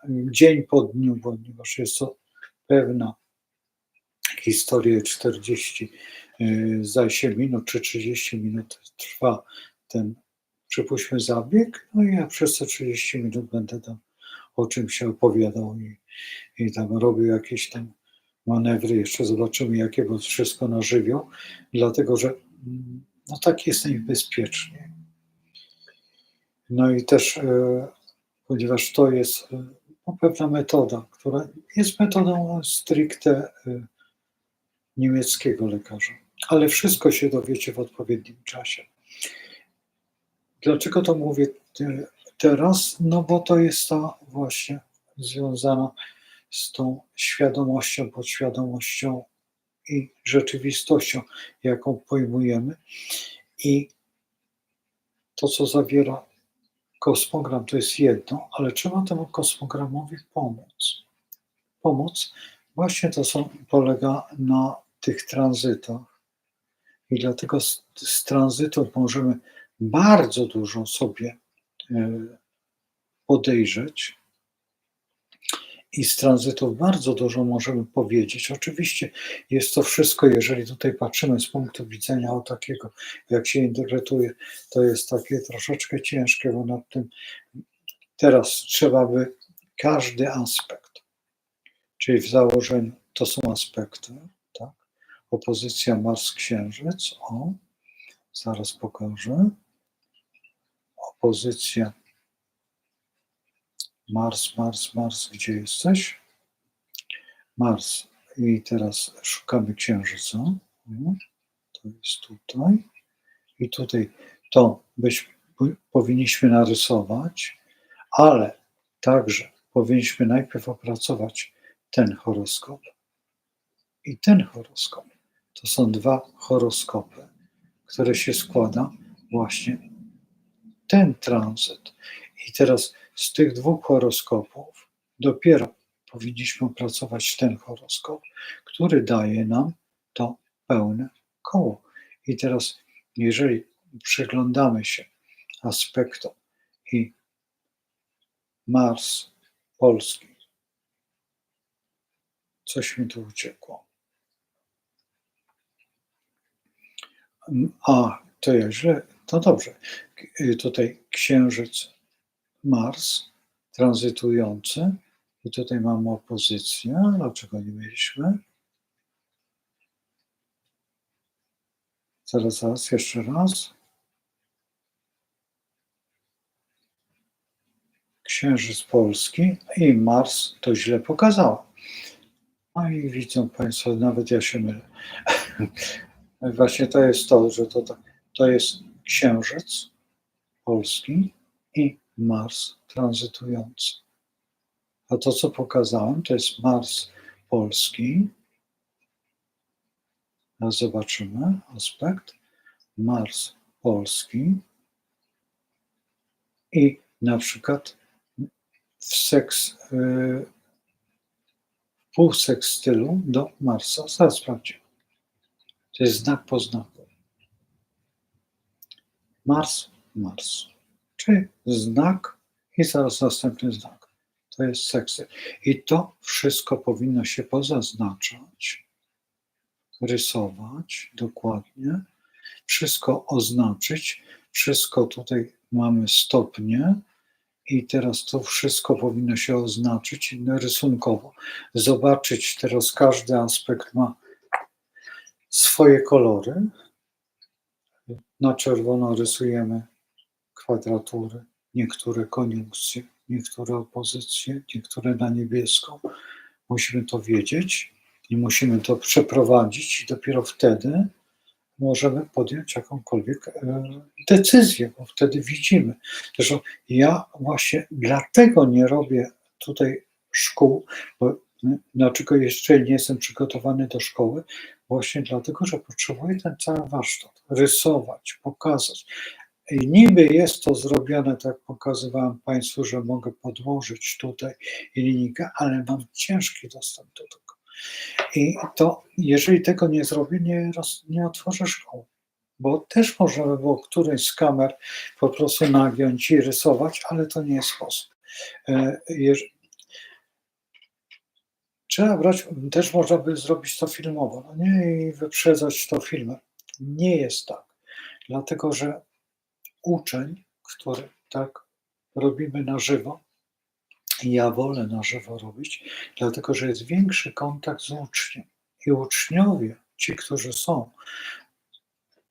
dzień po dniu, ponieważ jest to pewna historia 40 zdaje się minut czy 30 minut trwa ten, przypuśćmy, zabieg, no i ja przez te 30 minut będę tam o czymś się opowiadał i tam robił jakieś tam manewry, jeszcze zobaczymy jakie, bo wszystko na żywioł, dlatego że no tak jest najbezpieczniej. No i też, ponieważ to jest pewna metoda, która jest metodą stricte niemieckiego lekarza, ale wszystko się dowiecie w odpowiednim czasie. Dlaczego to mówię teraz? No bo to jest ta właśnie związana z tą świadomością, podświadomością i rzeczywistością, jaką pojmujemy. I to, co zawiera kosmogram, to jest jedno, ale trzeba temu kosmogramowi pomóc. Pomóc Właśnie to polega na tych tranzytach i dlatego z tranzytów możemy bardzo dużo sobie podejrzeć i z tranzytów bardzo dużo możemy powiedzieć. Oczywiście jest to wszystko, jeżeli tutaj patrzymy z punktu widzenia o takiego, jak się interpretuje, to jest takie troszeczkę ciężkie, bo nad tym teraz trzeba by każdy aspekt, czyli w założeniu to są aspekty, tak? Opozycja Mars-Księżyc, zaraz pokażę. Opozycja Mars, gdzie jesteś? Mars. I teraz szukamy Księżyca. To jest tutaj. I tutaj to powinniśmy narysować, ale także powinniśmy najpierw opracować ten horoskop i ten horoskop. To są dwa horoskopy, które się składa właśnie ten tranzyt. I teraz z tych dwóch horoskopów dopiero powinniśmy opracować ten horoskop, który daje nam to pełne koło. I teraz, jeżeli przyglądamy się aspektom i Mars polski, coś mi tu uciekło. To ja źle, to dobrze. Tutaj Księżyc, Mars tranzytujący i tutaj mamy opozycję. Dlaczego nie mieliśmy? Zaraz, jeszcze raz. Księżyc polski i Mars to źle pokazała. No i widzą Państwo, nawet ja się mylę. Właśnie to jest to, że to jest Księżyc polski i Mars tranzytujący. A to, co pokazałem, to jest Mars polski. Teraz zobaczymy aspekt. Mars polski i na przykład w półsekstylu do Marsa. Zaraz sprawdźmy. To jest znak po znaku. Mars, czyli znak i zaraz następny znak. To jest sekstyl. I to wszystko powinno się pozaznaczać, rysować dokładnie, wszystko oznaczyć, wszystko tutaj mamy stopnie i teraz to wszystko powinno się oznaczyć rysunkowo. Zobaczyć teraz każdy aspekt ma swoje kolory. Na czerwono rysujemy kwadratury, niektóre koniunkcje, niektóre opozycje, niektóre na niebiesko. Musimy to wiedzieć i musimy to przeprowadzić i dopiero wtedy możemy podjąć jakąkolwiek decyzję, bo wtedy widzimy. Zresztą ja właśnie dlatego nie robię tutaj szkół, bo dlaczego jeszcze nie jestem przygotowany do szkoły, właśnie dlatego, że potrzebuję ten cały warsztat, rysować, pokazać. I niby jest to zrobione, tak pokazywałem Państwu, że mogę podłożyć tutaj linijkę, ale mam ciężki dostęp do tego. I to, jeżeli tego nie zrobię, nie otworzę szkoły, bo też można by było którejś z kamer po prostu nagiąć i rysować, ale to nie jest sposób. Trzeba brać, też można by zrobić to filmowo, no nie, i wyprzedzać to filmem. Nie jest tak, dlatego że uczeń, który tak robimy na żywo, ja wolę na żywo robić, dlatego że jest większy kontakt z uczniem. I uczniowie, ci, którzy są,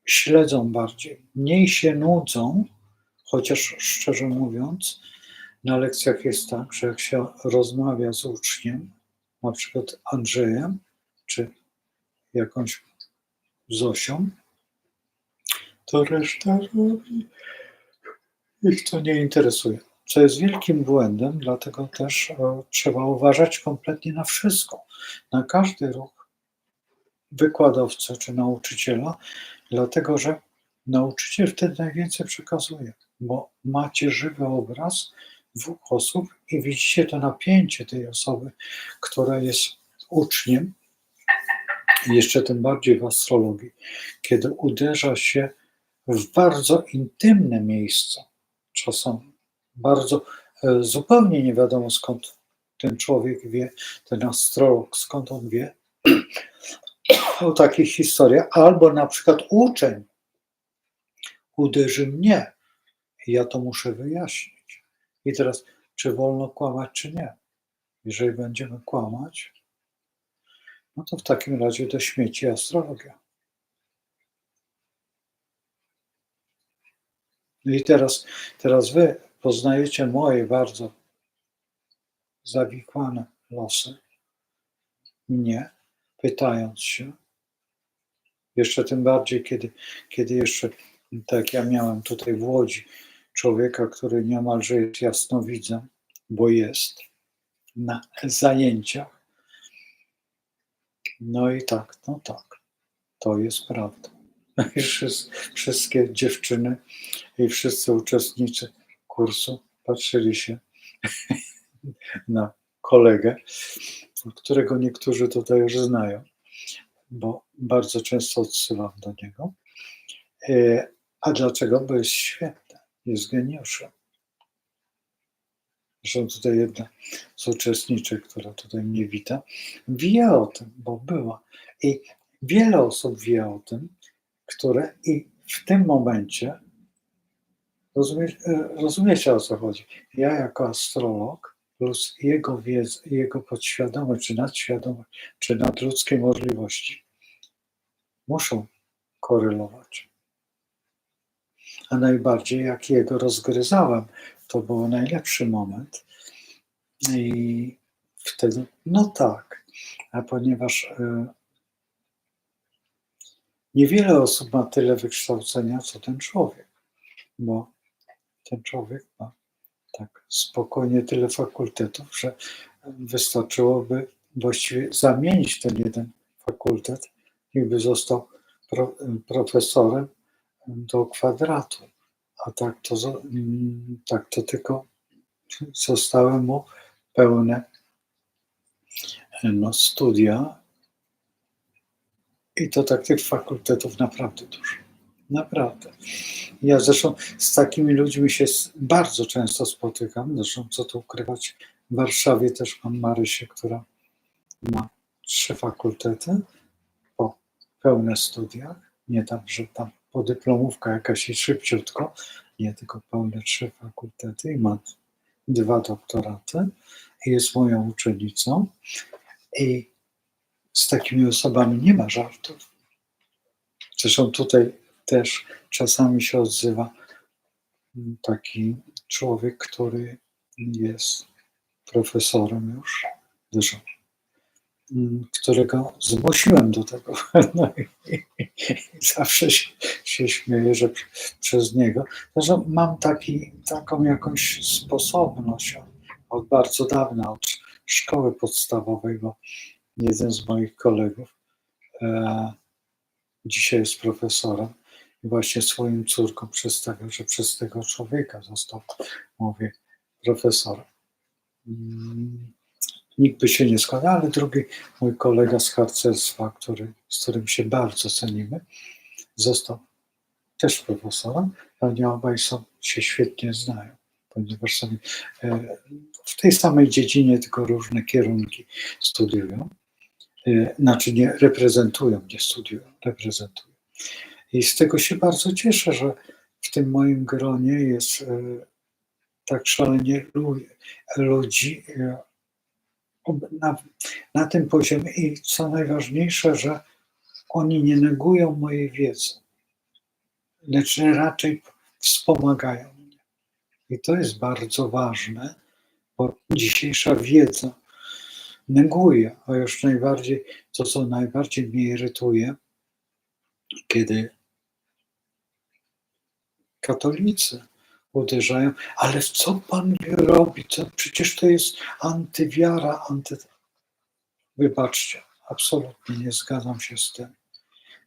śledzą bardziej, mniej się nudzą, chociaż szczerze mówiąc, na lekcjach jest tak, że jak się rozmawia z uczniem, na przykład Andrzejem, czy jakąś Zosią, to reszta robi, ich to nie interesuje. Co jest wielkim błędem, dlatego też trzeba uważać kompletnie na wszystko, na każdy ruch wykładowcy czy nauczyciela, dlatego że nauczyciel wtedy najwięcej przekazuje, bo macie żywy obraz dwóch osób i widzicie to napięcie tej osoby, która jest uczniem, jeszcze tym bardziej w astrologii, kiedy uderza się w bardzo intymne miejsca, czasami bardzo zupełnie nie wiadomo skąd ten człowiek wie, ten astrolog, skąd on wie o takich historiach, albo na przykład uczeń uderzy mnie i ja to muszę wyjaśnić. I teraz, czy wolno kłamać, czy nie? Jeżeli będziemy kłamać, no to w takim razie do śmieci astrologia. No i teraz wy poznajecie moje bardzo zawikłane losy, mnie, pytając się, jeszcze tym bardziej, kiedy jeszcze, tak ja miałem tutaj w Łodzi, człowieka, który niemalże jest jasnowidzem, bo jest na zajęciach. No i tak, no tak, to jest prawda. I wszystkie dziewczyny i wszyscy uczestnicy kursu patrzyli się na kolegę, którego niektórzy tutaj już znają, bo bardzo często odsyłam do niego. A dlaczego? Bo jest świetny, jest geniuszem. Zresztą tutaj jedna z uczestniczek, która tutaj mnie wita, wie o tym, bo była. I wiele osób wie o tym, które i w tym momencie, rozumiecie o co chodzi, ja jako astrolog plus jego wiedza, jego podświadomość, czy nadświadomość, czy nadludzkie możliwości muszą korelować. A najbardziej jak jego rozgryzałem, to był najlepszy moment. I wtedy, no tak, a ponieważ niewiele osób ma tyle wykształcenia, co ten człowiek, bo ten człowiek ma tak spokojnie tyle fakultetów, że wystarczyłoby właściwie zamienić ten jeden fakultet i by został profesorem do kwadratu. A tak to tylko zostały mu pełne studia i to tak tych fakultetów naprawdę dużo. Naprawdę. Ja zresztą z takimi ludźmi się bardzo często spotykam, zresztą co tu ukrywać, w Warszawie też mam Marysię, która ma 3 fakultety, po pełne studiach, nie tam, że tam podyplomówka jakaś i szybciutko, nie, tylko pełne 3 fakultety i ma 2 doktoraty i jest moją uczennicą i z takimi osobami nie ma żartów. Zresztą tutaj też czasami się odzywa taki człowiek, który jest profesorem już, zresztą, którego zmusiłem do tego. No i zawsze się śmieję, że przez niego. Zresztą mam taką jakąś sposobność od bardzo dawna, od szkoły podstawowej, bo jeden z moich kolegów dzisiaj jest profesorem i właśnie swoim córkom przedstawiał, że przez tego człowieka został, mówię, profesorem. Nikt by się nie składał, ale drugi mój kolega z harcerstwa, z którym się bardzo cenimy, został też profesorem. Oni obaj się świetnie znają, ponieważ sobie w tej samej dziedzinie, tylko różne kierunki studiują. Znaczy nie reprezentują, nie studiują, reprezentują. I z tego się bardzo cieszę, że w tym moim gronie jest tak szalenie ludzi na tym poziomie i co najważniejsze, że oni nie negują mojej wiedzy, lecz raczej wspomagają mnie. I to jest bardzo ważne, bo dzisiejsza wiedza neguje, a już najbardziej, to co najbardziej mnie irytuje, kiedy katolicy uderzają, ale w co pan robi? Przecież to jest antywiara, Wybaczcie, absolutnie nie zgadzam się z tym,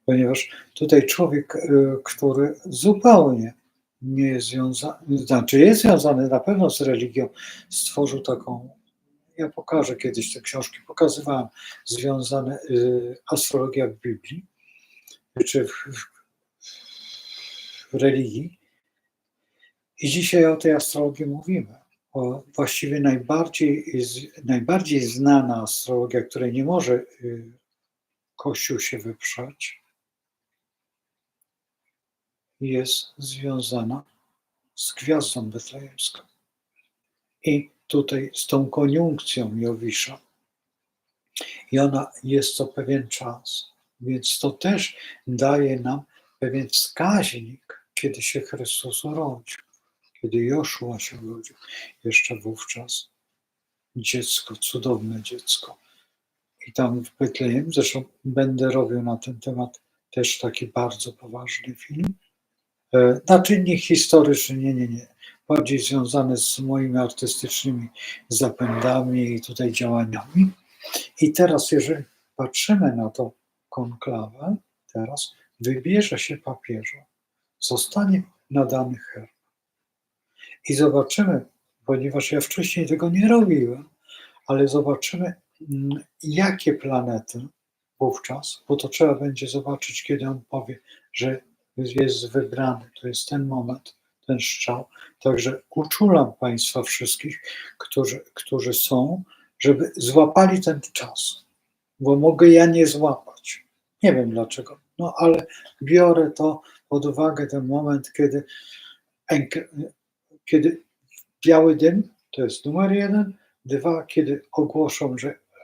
ponieważ tutaj człowiek, który zupełnie nie jest związany, znaczy jest związany na pewno z religią, stworzył taką Ja pokażę kiedyś te książki, pokazywałem związane astrologia w Biblii, czy w religii. I dzisiaj o tej astrologii mówimy. Właściwie najbardziej znana astrologia, której nie może Kościół się wyprzeć, jest związana z gwiazdą betlejemską. I tutaj z tą koniunkcją Jowisza. I ona jest co pewien czas. Więc to też daje nam pewien wskaźnik, kiedy się Chrystus urodził, kiedy Joszua się urodził. Jeszcze wówczas dziecko, cudowne dziecko. I tam w Betlejem, zresztą będę robił na ten temat też taki bardzo poważny film. Znaczy nie historyczny, nie. Bardziej związany z moimi artystycznymi zapędami i tutaj działaniami. I teraz, jeżeli patrzymy na to konklawę, teraz wybierze się papieża, zostanie nadany herb. I zobaczymy, ponieważ ja wcześniej tego nie robiłem, ale zobaczymy, jakie planety wówczas, bo to trzeba będzie zobaczyć, kiedy on powie, że jest wybrany. To jest ten moment, ten strzał. Także uczulam Państwa wszystkich, którzy są, żeby złapali ten czas, bo mogę ja nie złapać. Nie wiem dlaczego, no ale biorę to pod uwagę, ten moment, kiedy biały dym, to jest numer 1, 2, kiedy ogłoszą,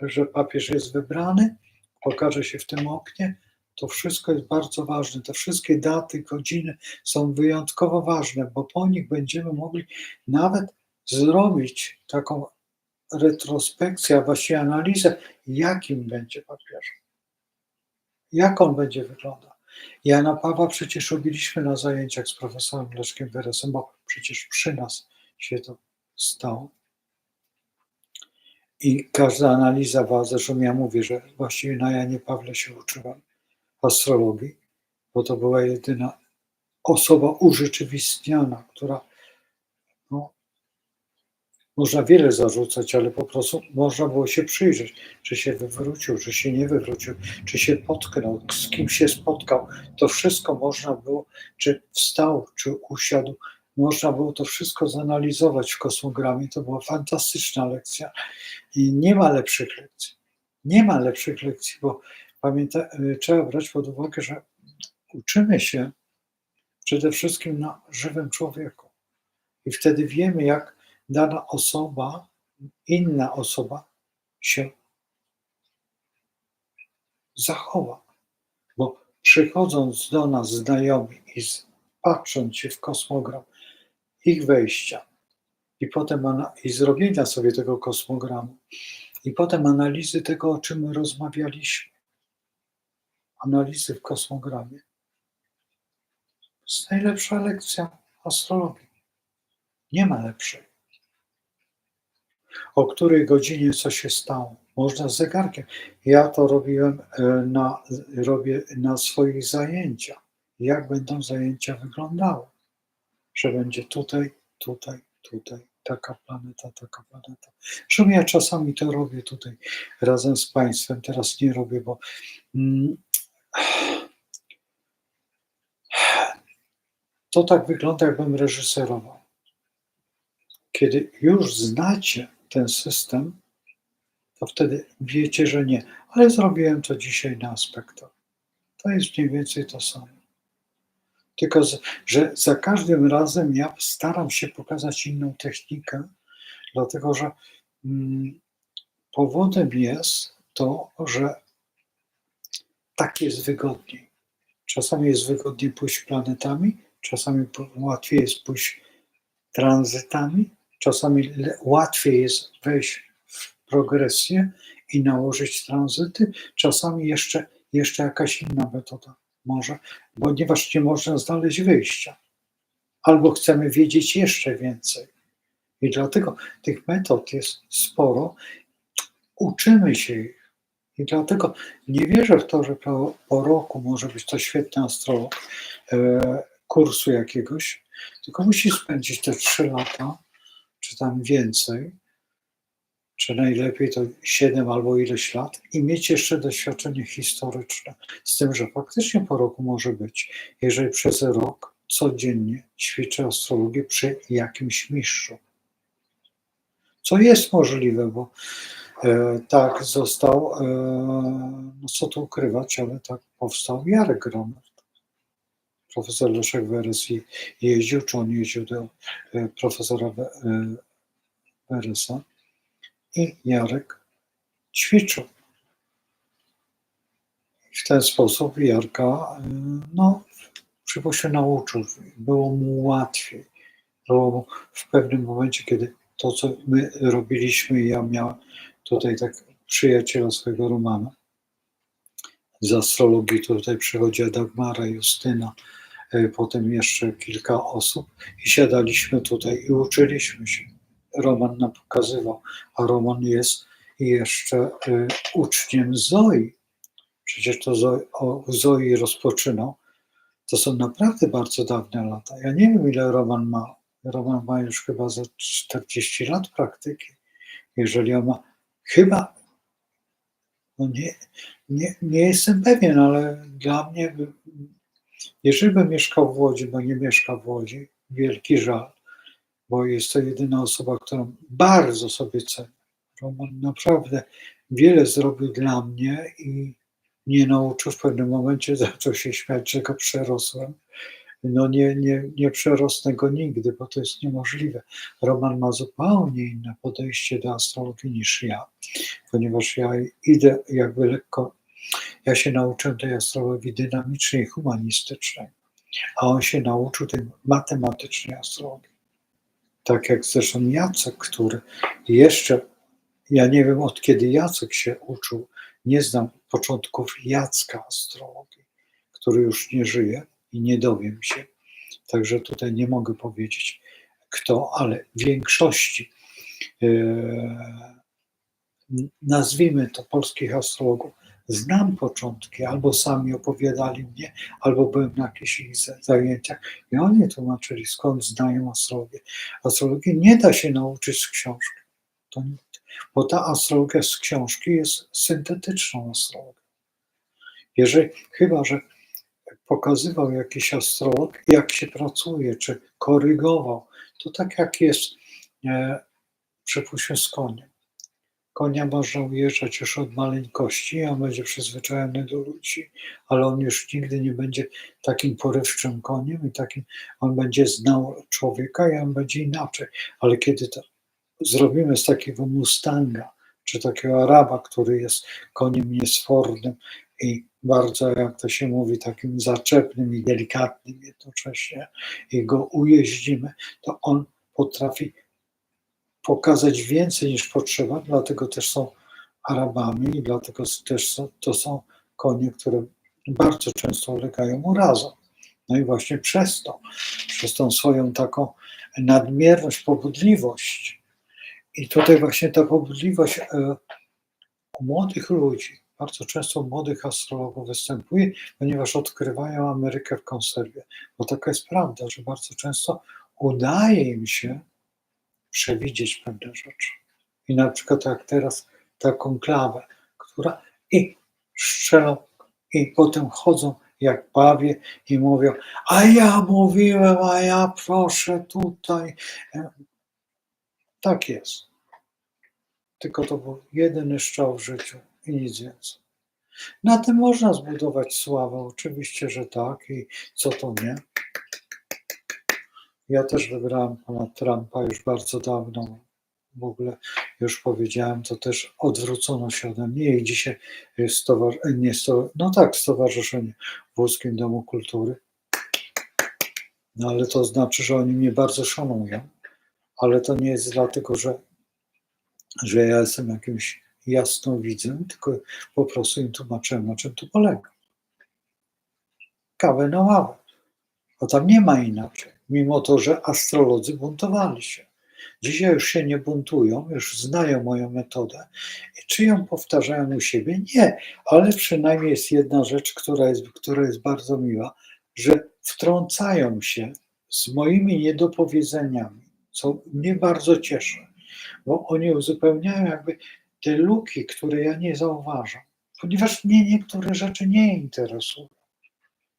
że papież jest wybrany, pokaże się w tym oknie, to wszystko jest bardzo ważne. Te wszystkie daty, godziny są wyjątkowo ważne, bo po nich będziemy mogli nawet zrobić taką retrospekcję, a właściwie analizę, jakim będzie papieżem. Jak on będzie wyglądał. Jana Pawła przecież robiliśmy na zajęciach z profesorem Leszkiem Weresem, bo przecież przy nas się to stało. I każda analiza, zresztą ja mówię, że właściwie na Janie Pawle się uczyłem astrologii, bo to była jedyna osoba urzeczywistniona, która, no, można wiele zarzucać, ale po prostu można było się przyjrzeć, czy się wywrócił, czy się nie wywrócił, czy się potknął, z kim się spotkał. To wszystko można było, czy wstał, czy usiadł, można było to wszystko zanalizować w kosmogramie. To była fantastyczna lekcja i nie ma lepszych lekcji. Nie ma lepszych lekcji, bo trzeba brać pod uwagę, że uczymy się przede wszystkim na żywym człowieku. I wtedy wiemy, jak dana osoba, inna osoba się zachowa. Bo przychodząc do nas znajomi i patrząc się w kosmogram ich wejścia i potem i zrobienia sobie tego kosmogramu i potem analizy tego, o czym my rozmawialiśmy, analizy w kosmogramie, to jest najlepsza lekcja astrologii. Nie ma lepszej. O której godzinie co się stało. Można z zegarkiem. Ja to robię na swoich zajęciach. Jak będą zajęcia wyglądały? Że będzie tutaj, taka planeta, taka planeta. Zresztą ja czasami to robię tutaj razem z Państwem. Teraz nie robię, bo to tak wygląda, jakbym reżyserował. Kiedy już znacie ten system, to wtedy wiecie, że nie. Ale zrobiłem to dzisiaj na aspektach. To jest mniej więcej to samo. Tylko, że za każdym razem ja staram się pokazać inną technikę, dlatego że powodem jest to, że tak jest wygodniej. Czasami jest wygodniej pójść planetami, czasami łatwiej jest pójść tranzytami, czasami łatwiej jest wejść w progresję i nałożyć tranzyty, czasami jeszcze jakaś inna metoda może, ponieważ nie można znaleźć wyjścia. Albo chcemy wiedzieć jeszcze więcej. I dlatego tych metod jest sporo. Uczymy się ich. I dlatego nie wierzę w to, że po roku może być to świetny astrolog kursu jakiegoś, tylko musi spędzić te 3 lata, czy tam więcej, czy najlepiej to 7 albo ileś lat i mieć jeszcze doświadczenie historyczne. Z tym, że faktycznie po roku może być, jeżeli przez rok codziennie ćwiczę astrologię przy jakimś mistrzu. Co jest możliwe, bo tak został, no co tu ukrywać, ale tak powstał Jarek Groner. Profesor Leszek Werys jeździł, czy on jeździł do profesora Werysa i Jarek ćwiczył. W ten sposób Jarka, no, przypuśćmy, nauczył. Było mu łatwiej. Było mu w pewnym momencie, kiedy to, co my robiliśmy, ja miałem tutaj tak przyjaciela swojego Romana z astrologii, tutaj przychodziła Dagmara, Justyna, potem jeszcze kilka osób i siadaliśmy tutaj i uczyliśmy się. Roman nam pokazywał, a Roman jest jeszcze uczniem Zoi. Przecież to Zoi rozpoczynał. To są naprawdę bardzo dawne lata. Ja nie wiem, ile Roman ma. Roman ma już chyba za 40 lat praktyki. Jeżeli on ma, chyba, no nie jestem pewien, ale dla mnie, jeżeli by mieszkał w Łodzi, bo nie mieszka w Łodzi, wielki żal, bo jest to jedyna osoba, którą bardzo sobie cenię. Roman naprawdę wiele zrobił dla mnie i mnie nauczył. W pewnym momencie zaczął się śmiać, że go przerosłem. No nie przerosnę go nigdy, bo to jest niemożliwe. Roman ma zupełnie inne podejście do astrologii niż ja, ponieważ ja idę jakby lekko, ja się nauczyłem tej astrologii dynamicznej, humanistycznej, a on się nauczył tej matematycznej astrologii. Tak jak zresztą Jacek, który jeszcze, ja nie wiem od kiedy Jacek się uczył, nie znam początków Jacka astrologii, który już nie żyje i nie dowiem się. Także tutaj nie mogę powiedzieć kto, ale w większości, nazwijmy to, polskich astrologów, znam początki, albo sami opowiadali mnie, albo byłem na jakichś ich zajęciach i oni tłumaczyli, skąd znają astrologię. Astrologii nie da się nauczyć z książki, bo ta astrologia z książki jest syntetyczną astrologią. Chyba że pokazywał jakiś astrolog, jak się pracuje, czy korygował, to tak jak jest, przypuśćmy, z koniem. Konia można ujeżdżać już od maleńkości, a on będzie przyzwyczajony do ludzi, ale on już nigdy nie będzie takim porywczym koniem i takim, on będzie znał człowieka i on będzie inaczej. Ale kiedy to zrobimy z takiego Mustanga, czy takiego Araba, który jest koniem niesfornym i bardzo, jak to się mówi, takim zaczepnym i delikatnym jednocześnie, i go ujeździmy, to on potrafi pokazać więcej niż potrzeba, dlatego też są Arabami i dlatego też to są konie, które bardzo często ulegają urazom. No i właśnie przez tą swoją taką nadmierność, pobudliwość. I tutaj właśnie ta pobudliwość u młodych ludzi, bardzo często u młodych astrologów występuje, ponieważ odkrywają Amerykę w konserwie. Bo taka jest prawda, że bardzo często udaje im się przewidzieć pewne rzeczy. I na przykład jak teraz ta konklawę, która i strzelą, i potem chodzą jak bawie i mówią, a ja mówiłem, a ja proszę tutaj. Tak jest. Tylko to był jedyny strzał w życiu i nic więcej. Na tym można zbudować sławę, oczywiście, że tak i co to nie. Ja też wybrałem pana Trumpa już bardzo dawno. W ogóle już powiedziałem, to też odwrócono się ode mnie i dzisiaj jest Stowarzyszenie w Łódzkim Domu Kultury. No ale to znaczy, że oni mnie bardzo szanują, ale to nie jest dlatego, że ja jestem jakimś jasnowidzem, tylko po prostu im tłumaczyłem, na czym to polega. Kawę na ławę. Bo tam nie ma inaczej. Mimo to, że astrolodzy buntowali się. Dzisiaj już się nie buntują, już znają moją metodę. I czy ją powtarzają u siebie? Nie, ale przynajmniej jest jedna rzecz, która jest bardzo miła, że wtrącają się z moimi niedopowiedzeniami, co mnie bardzo cieszy. bo oni uzupełniają jakby te luki, które ja nie zauważam, ponieważ mnie niektóre rzeczy nie interesują.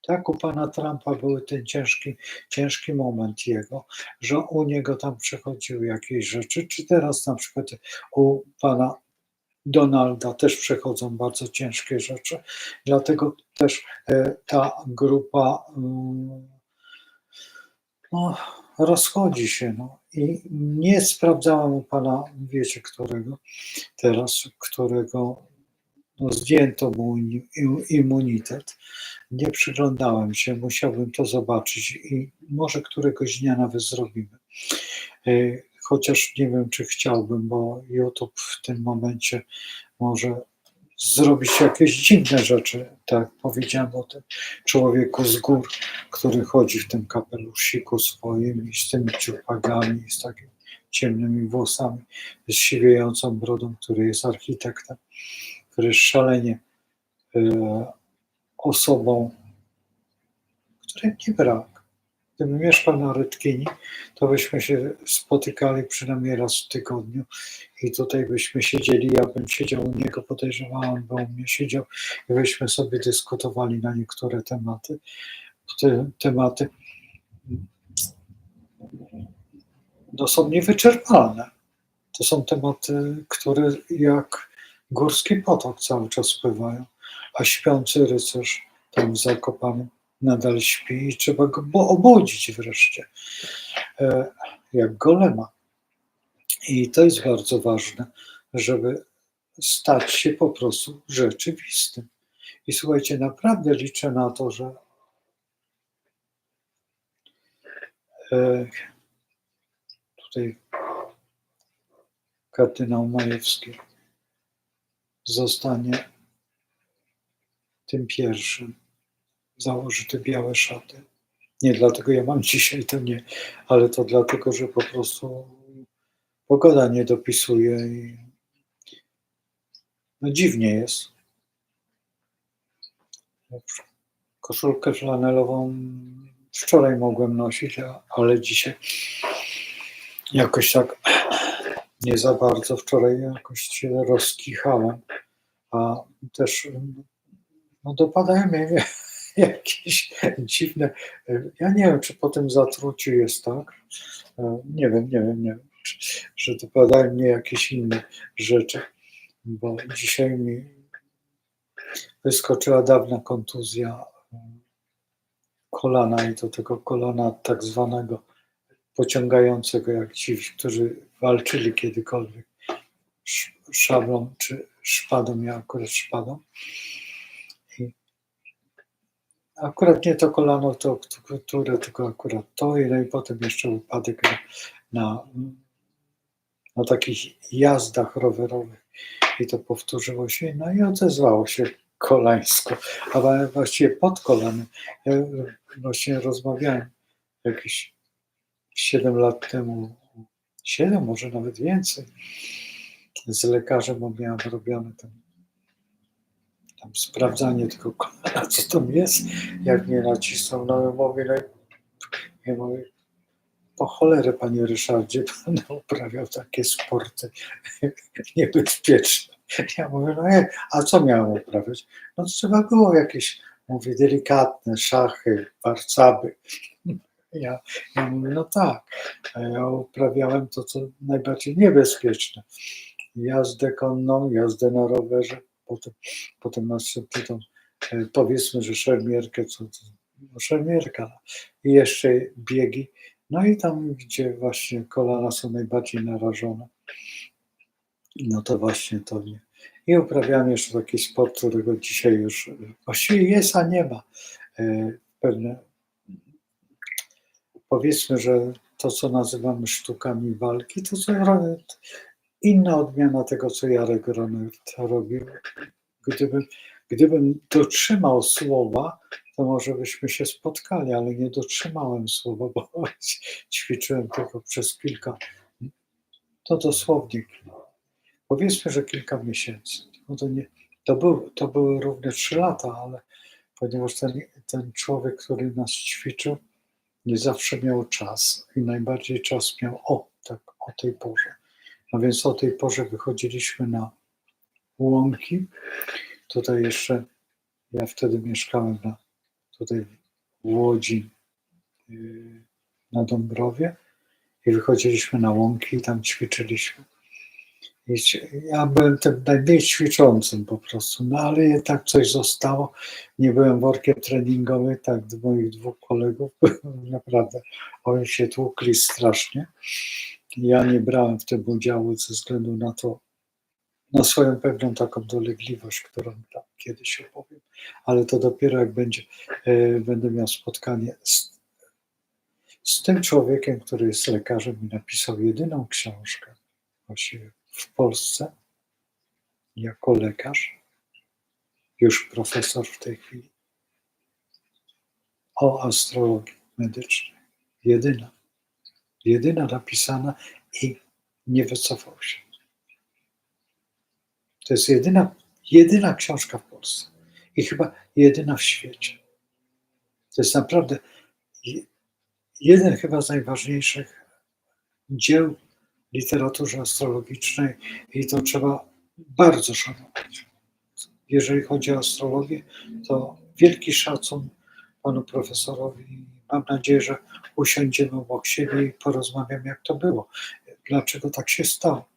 Tak, u pana Trumpa był ten ciężki moment jego, że u niego tam przechodziły jakieś rzeczy, czy teraz na przykład u pana Donalda też przechodzą bardzo ciężkie rzeczy. Dlatego też ta grupa no, rozchodzi się. No. I nie sprawdzałem u pana, wiecie którego teraz, którego no, zdjęto mu immunitet. Nie przyglądałem się, musiałbym to zobaczyć i może któregoś dnia nawet zrobimy. Chociaż nie wiem, czy chciałbym, bo YouTube w tym momencie może zrobić jakieś dziwne rzeczy. Tak powiedziałem o tym człowieku z gór, który chodzi w tym kapelusziku swoim i z tymi ciupagami, z takimi ciemnymi włosami, z siwiejącą brodą, który jest architektem, który jest szalenie osobą, której nie brak. Gdybym mieszkał na Rytkini, to byśmy się spotykali przynajmniej raz w tygodniu i tutaj byśmy siedzieli, ja bym siedział u niego, podejrzewałem, bo u mnie siedział i byśmy sobie dyskutowali na niektóre tematy. Te tematy no, są niewyczerpalne. To są tematy, które jak górski potok cały czas pływają, a śpiący rycerz tam w Zakopanem nadal śpi i trzeba go obudzić wreszcie, jak golema. I to jest bardzo ważne, żeby stać się po prostu rzeczywistym. I słuchajcie, naprawdę liczę na to, że tutaj kardynał Majewski zostanie tym pierwszym, założy te białe szaty. Nie dlatego ja mam dzisiaj, to nie, ale to dlatego, że po prostu pogoda nie dopisuje i no dziwnie jest. Koszulkę flanelową wczoraj mogłem nosić, ale dzisiaj jakoś tak nie za bardzo. Wczoraj jakoś się rozkichałem, a też no dopadają mnie jakieś dziwne, ja nie wiem, czy po tym zatruciu jest tak, nie wiem, że dopadają mnie jakieś inne rzeczy, bo dzisiaj mi wyskoczyła dawna kontuzja kolana i do tego kolana tak zwanego pociągającego, jak ci, którzy walczyli kiedykolwiek szablą czy szpadą, ja akurat szpadą. I akurat nie to kolano, to, które, tylko akurat to i, no i potem jeszcze wypadek na takich jazdach rowerowych i to powtórzyło się, no i odezwało się kolańsko, a właściwie pod kolanem. Ja właśnie rozmawiałem jakieś 7 lat temu, 7, może nawet więcej, z lekarzem, bo miałem robione tam sprawdzanie tego kolana, co tam jest, jak mnie nacisnął, no ja mówię, po cholerę, panie Ryszardzie, pan uprawiał takie sporty niebezpieczne. Ja mówię, no a co miałem uprawiać? No trzeba było jakieś, mówię, delikatne szachy, warcaby. Ja mówię, no tak, a ja uprawiałem to, co najbardziej niebezpieczne. Jazdę konną, jazdę na rowerze, potem następnie tą, powiedzmy, że szermierkę, no szermierka i jeszcze biegi. No i tam, gdzie właśnie kolana są najbardziej narażone, no to właśnie to nie. I uprawiam jeszcze taki sport, którego dzisiaj już właściwie jest, a nie ma. Pewne, powiedzmy, że to, co nazywamy sztukami walki, to co inna odmiana tego, co Jarek Ronert robił. Gdybym dotrzymał słowa, to może byśmy się spotkali, ale nie dotrzymałem słowa, bo ćwiczyłem tylko przez kilka, to dosłownie, powiedzmy, że kilka miesięcy. No to były równe 3 lata, ale ponieważ ten człowiek, który nas ćwiczył, nie zawsze miał czas i najbardziej czas miał tak o tej porze. A więc o tej porze wychodziliśmy na łąki. Tutaj jeszcze, ja wtedy mieszkałem tutaj w Łodzi, na Dąbrowie, i wychodziliśmy na łąki i tam ćwiczyliśmy. Ja byłem tym najmniej ćwiczącym po prostu, no ale jednak coś zostało. Nie byłem workiem treningowym, tak do moich dwóch kolegów, naprawdę, oni się tłukli strasznie. Ja nie brałem w tym udziału ze względu na to, na swoją pewną taką dolegliwość, którą tam kiedyś opowiem, ale to dopiero jak będę miał spotkanie z tym człowiekiem, który jest lekarzem i napisał jedyną książkę właściwie w Polsce jako lekarz, już profesor w tej chwili, o astrologii medycznej. Jedyna napisana i nie wycofał się. To jest jedyna książka w Polsce i chyba jedyna w świecie. To jest naprawdę jeden chyba z najważniejszych dzieł literatury astrologicznej i to trzeba bardzo szanować. Jeżeli chodzi o astrologię, to wielki szacun panu profesorowi. Mam nadzieję, że usiądziemy obok siebie i porozmawiamy, jak to było. Dlaczego tak się stało?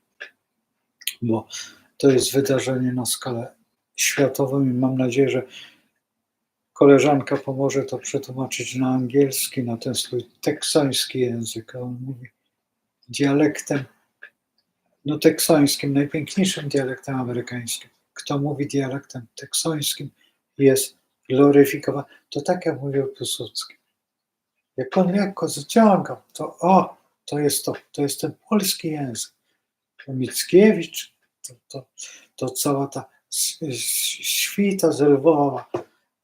Bo to jest wydarzenie na skalę światową i mam nadzieję, że koleżanka pomoże to przetłumaczyć na angielski, na ten swój teksański język. On mówi dialektem, no teksańskim, najpiękniejszym dialektem amerykańskim. Kto mówi dialektem teksańskim, jest gloryfikowany. To tak jak mówił Piłsudski. Jak on lekko zaciągał, to jest ten polski język. Mickiewicz, to cała ta świta z Lwowa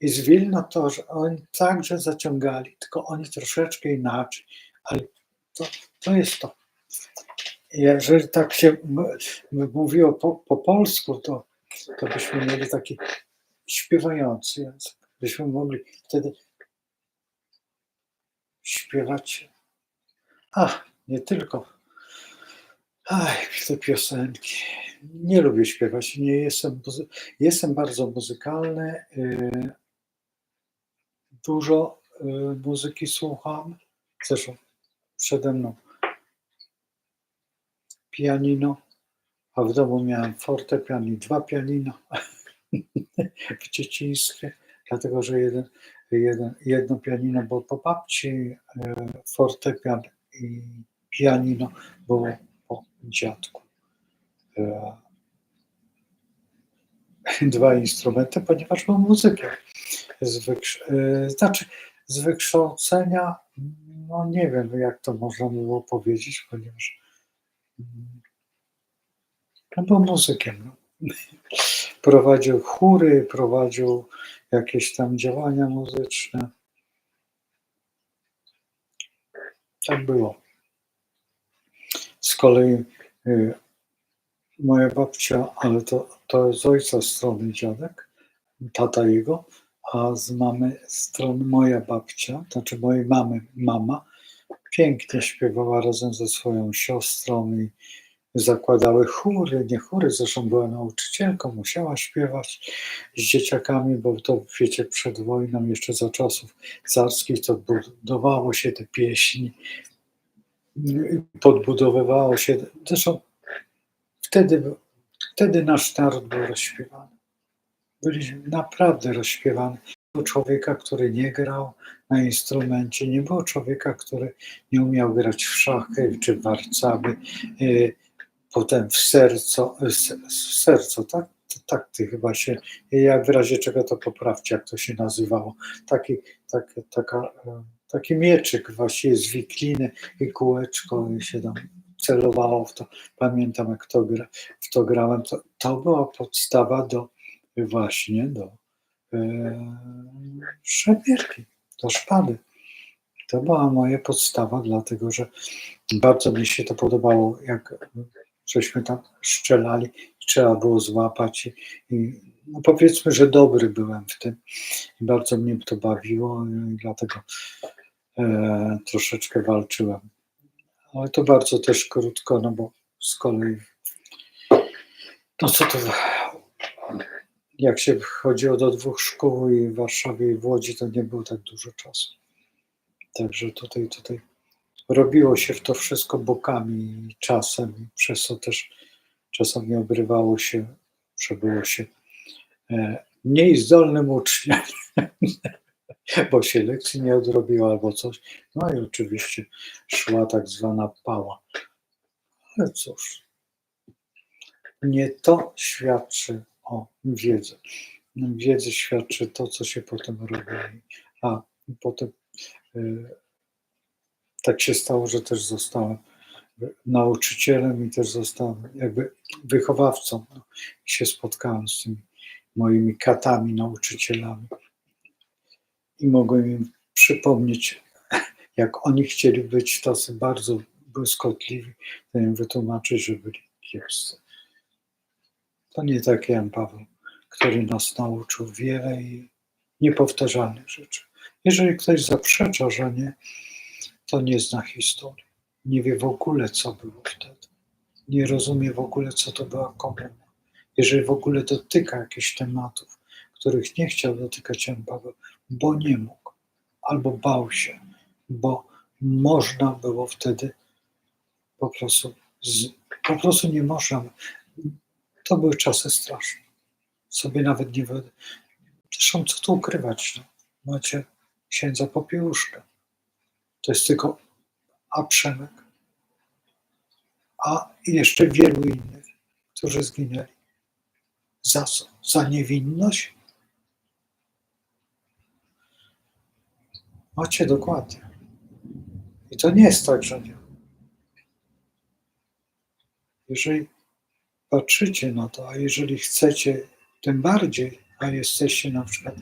i z Wilna, to że oni także zaciągali, tylko oni troszeczkę inaczej, ale to jest to. Jeżeli tak się mówiło po polsku, to byśmy mieli taki śpiewający język. Byśmy mogli wtedy śpiewać. Nie tylko. Te piosenki. Nie lubię śpiewać. Nie jestem bardzo muzykalny. Dużo muzyki słucham. Zresztą przede mną pianino, a w domu miałem fortepian i 2 pianino w dzieciństwie, dlatego że jedno pianino było po babci, fortepian i pianino było po dziadku. 2 instrumenty, ponieważ był muzykiem. Z wykształcenia, no nie wiem, jak to można było powiedzieć, ponieważ był muzykiem. Prowadził chóry, prowadził jakieś tam działania muzyczne. Tak było. Z kolei moja babcia, ale to z ojca strony dziadek, tata jego, a z mamy strony moja babcia, znaczy mojej mamy mama, pięknie śpiewała razem ze swoją siostrą i zakładały chóry, nie chóry, zresztą była nauczycielką, musiała śpiewać z dzieciakami, bo to wiecie, przed wojną, jeszcze za czasów carskich, to budowało się te pieśni, podbudowywało się, zresztą wtedy nasz naród był rozśpiewany. Byliśmy naprawdę rozśpiewani. Nie było człowieka, który nie grał na instrumencie, nie było człowieka, który nie umiał grać w szachy czy w warcaby, potem w serco, tak? Tak, ty chyba się, jak w razie czego to poprawcie, jak to się nazywało. Taki mieczyk właściwie z wikliny i kółeczko i się tam celowało w to. Pamiętam, jak w to grałem. To była podstawa do szermierki, do szpady. To była moja podstawa, dlatego że bardzo mi się to podobało, jak żeśmy tam strzelali, trzeba było złapać i no powiedzmy, że dobry byłem w tym i bardzo mnie to bawiło i dlatego troszeczkę walczyłem. Ale to bardzo też krótko, no bo z kolei, no co to, jak się chodziło do 2 szkół i w Warszawie i w Łodzi, to nie było tak dużo czasu. Także tutaj robiło się w to wszystko bokami i czasem, i przez to też czasami obrywało się, że było się mniej zdolnym uczniem, bo się lekcji nie odrobiło albo coś. No i oczywiście szła tak zwana pała. Ale cóż, nie to świadczy o wiedzy. Wiedzy świadczy to, co się potem robi. A potem tak się stało, że też zostałem nauczycielem i też zostałem jakby wychowawcą. No, się spotkałem z tymi moimi katami, nauczycielami i mogłem im przypomnieć, jak oni chcieli być tacy bardzo błyskotliwi, to im wytłumaczyć, że byli kiepscy. To nie tak Jan Paweł, który nas nauczył wiele i niepowtarzalnych rzeczy. Jeżeli ktoś zaprzecza, że nie, to nie zna historii. Nie wie w ogóle, co było wtedy. Nie rozumie w ogóle, co to była komuna. Jeżeli w ogóle dotyka jakichś tematów, których nie chciał dotykać Jan Paweł, bo nie mógł, albo bał się, bo można było wtedy po prostu nie można. To były czasy straszne. Sobie nawet nie wyobrażam. Zresztą co tu ukrywać? No? Macie księdza Popiełuszkę. To jest tylko Przemek, a jeszcze wielu innych, którzy zginęli. Za co? Za niewinność? Macie dokładnie. I to nie jest tak, że nie. Jeżeli patrzycie na to, a jeżeli chcecie, tym bardziej, a jesteście na przykład,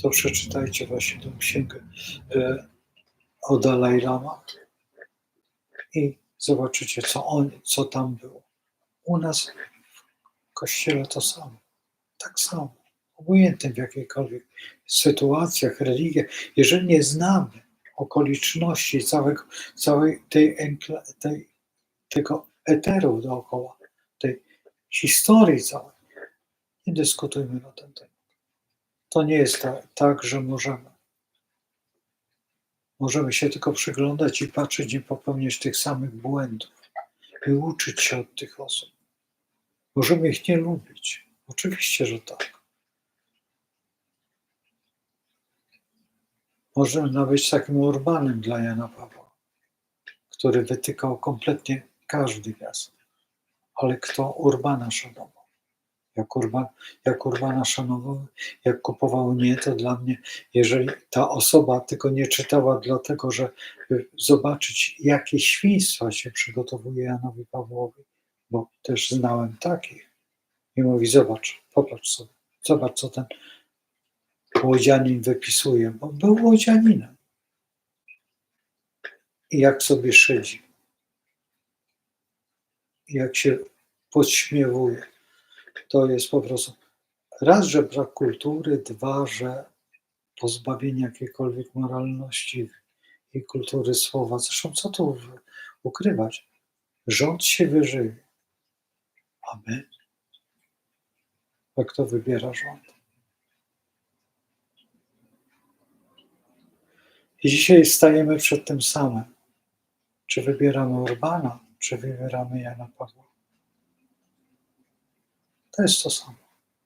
to przeczytajcie właśnie tę księgę o Dalaj Lama i zobaczycie, co tam było. U nas w kościele to samo. Tak samo. Obojętnie w jakiejkolwiek sytuacjach, religiach, jeżeli nie znamy okoliczności całej tego eteru dookoła, tej historii całej, nie dyskutujmy na ten temat. To nie jest tak, że możemy się tylko przyglądać i patrzeć i popełniać tych samych błędów i uczyć się od tych osób. Możemy ich nie lubić. Oczywiście, że tak. Możemy nawet być takim Urbanem dla Jana Pawła, który wytykał kompletnie każdy gaz. Ale kto Urbana szanował? Jak Urbana szanował, jak kupował nie, to dla mnie, jeżeli ta osoba tylko nie czytała dlatego, że zobaczyć, jakie świństwa się przygotowuje Janowi Pawłowi, bo też znałem takich. I mówi, popatrz sobie, zobacz, co ten łodzianin wypisuje, bo był łodzianinem. I jak sobie szydzi. I jak się podśmiewuje. To jest po prostu raz, że brak kultury, dwa, że pozbawienie jakiejkolwiek moralności i kultury słowa. Zresztą co tu ukrywać? Rząd się wyżywi, a my? A kto wybiera rząd? I dzisiaj stajemy przed tym samym. Czy wybieramy Urbana, czy wybieramy Jana Pawła? To jest to samo.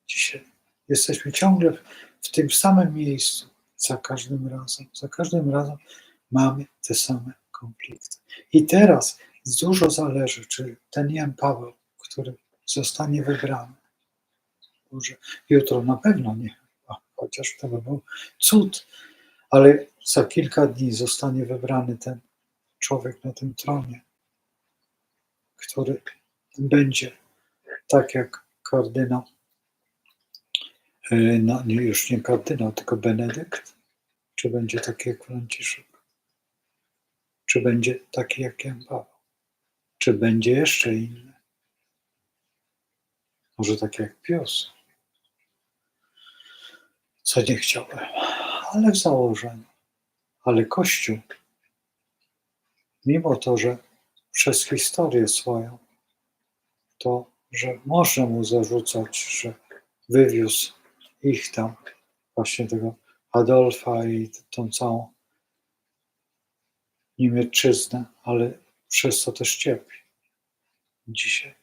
Dzisiaj jesteśmy ciągle w tym samym miejscu. Za każdym razem mamy te same konflikty. I teraz dużo zależy, czy ten Jan Paweł, który zostanie wybrany, może jutro na pewno nie, chociaż to by był cud, ale za kilka dni zostanie wybrany ten człowiek na tym tronie, który będzie tak jak kardynał, no już nie kardynał, tylko Benedykt, czy będzie taki jak Franciszek, czy będzie taki jak Jan Paweł, czy będzie jeszcze inny, może tak jak Pius, co nie chciałbym, ale w założeniu. Ale Kościół, mimo to, że przez historię swoją to, że można mu zarzucać, że wywiózł ich tam, właśnie tego Adolfa i tą całą Niemiecczyznę, ale przez to też cierpi dzisiaj,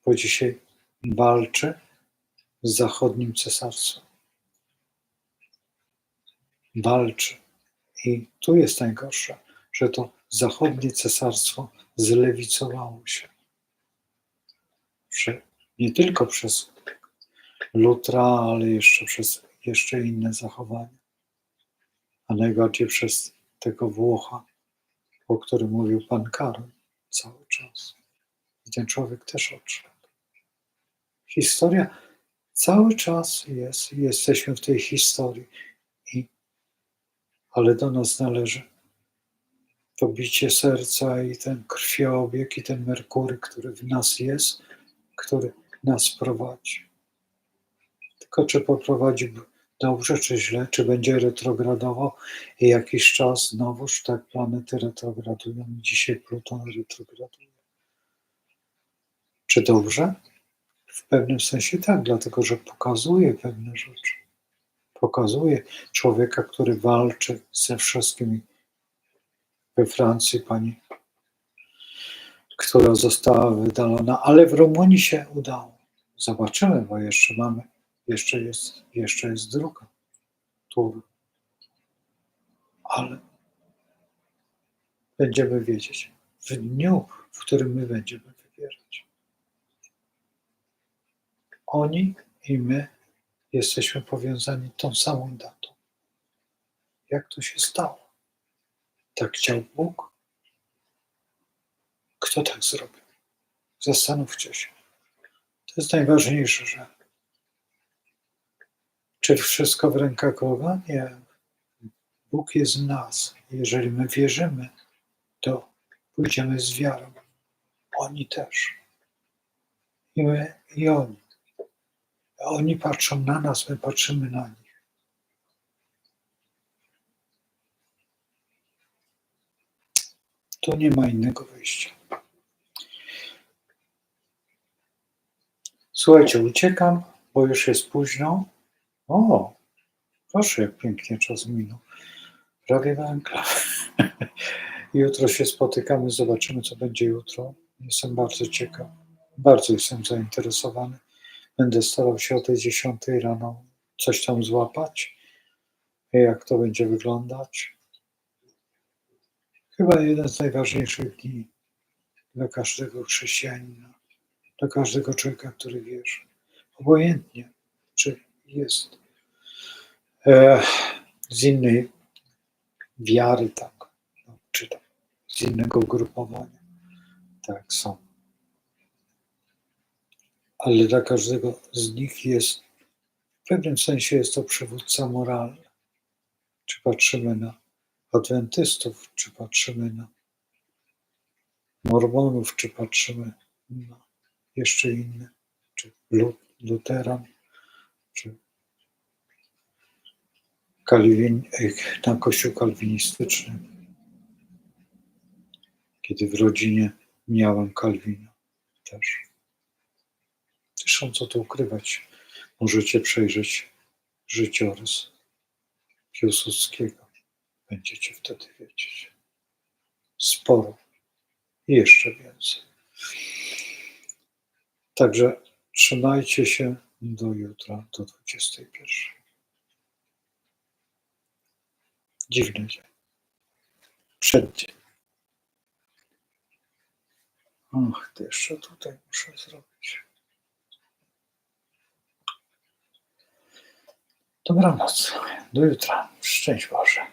bo dzisiaj walczy z zachodnim cesarstwem. Walczy. I tu jest najgorsze, że to zachodnie cesarstwo zlewicowało się. Że nie tylko przez Lutra, ale przez inne zachowania. A najbardziej przez tego Włocha, o którym mówił pan Karol cały czas. I ten człowiek też odszedł. Historia cały czas jest, jesteśmy w tej historii. Ale do nas należy to bicie serca i ten krwiobieg i ten Merkury, który w nas jest, który nas prowadzi. Tylko czy poprowadzi dobrze, czy źle, czy będzie retrogradował i jakiś czas znowuż tak planety retrogradują. Dzisiaj Pluton retrograduje. Czy dobrze? W pewnym sensie tak, dlatego że pokazuje pewne rzeczy. Pokazuje człowieka, który walczy ze wszystkimi. We Francji pani, która została wydalona, ale w Rumunii się udało. Zobaczymy, bo jeszcze jest druga tura. Ale będziemy wiedzieć w dniu, w którym my będziemy wybierać. Oni i my jesteśmy powiązani tą samą datą. Jak to się stało? Tak chciał Bóg? Kto tak zrobił? Zastanówcie się. To jest najważniejsze, że czy wszystko w rękach Boga? Nie. Bóg jest w nas. Jeżeli my wierzymy, to pójdziemy z wiarą. Oni też. I my, i oni. A oni patrzą na nas, my patrzymy na nich. Tu nie ma innego wyjścia. Słuchajcie, uciekam, bo już jest późno. O, proszę, jak pięknie czas minął. Prawie na enklawę. Jutro się spotykamy, zobaczymy, co będzie jutro. Jestem bardzo ciekaw. Bardzo jestem zainteresowany. Będę starał się o tej 10 rano coś tam złapać. Jak to będzie wyglądać. Chyba jeden z najważniejszych dni dla każdego chrześcijanina, dla każdego człowieka, który wierzy. Obojętnie, czy jest z innej wiary, tak, czy tam z innego ugrupowania, tak są. Ale dla każdego z nich jest, w pewnym sensie jest to przywódca moralny. Czy patrzymy na adwentystów, czy patrzymy na mormonów, czy patrzymy na jeszcze inne, czy luteran, czy na kościół kalwinistyczny. Kiedy w rodzinie miałem Kalwina też. Zresztą co tu ukrywać, możecie przejrzeć życiorys Piłsudskiego. Będziecie wtedy wiedzieć. Sporo i jeszcze więcej. Także trzymajcie się do jutra, do 21. Dziwny dzień. Przeddzień. Ach, to jeszcze tutaj muszę zrobić. Dobranoc. Do jutra. Szczęść Boże.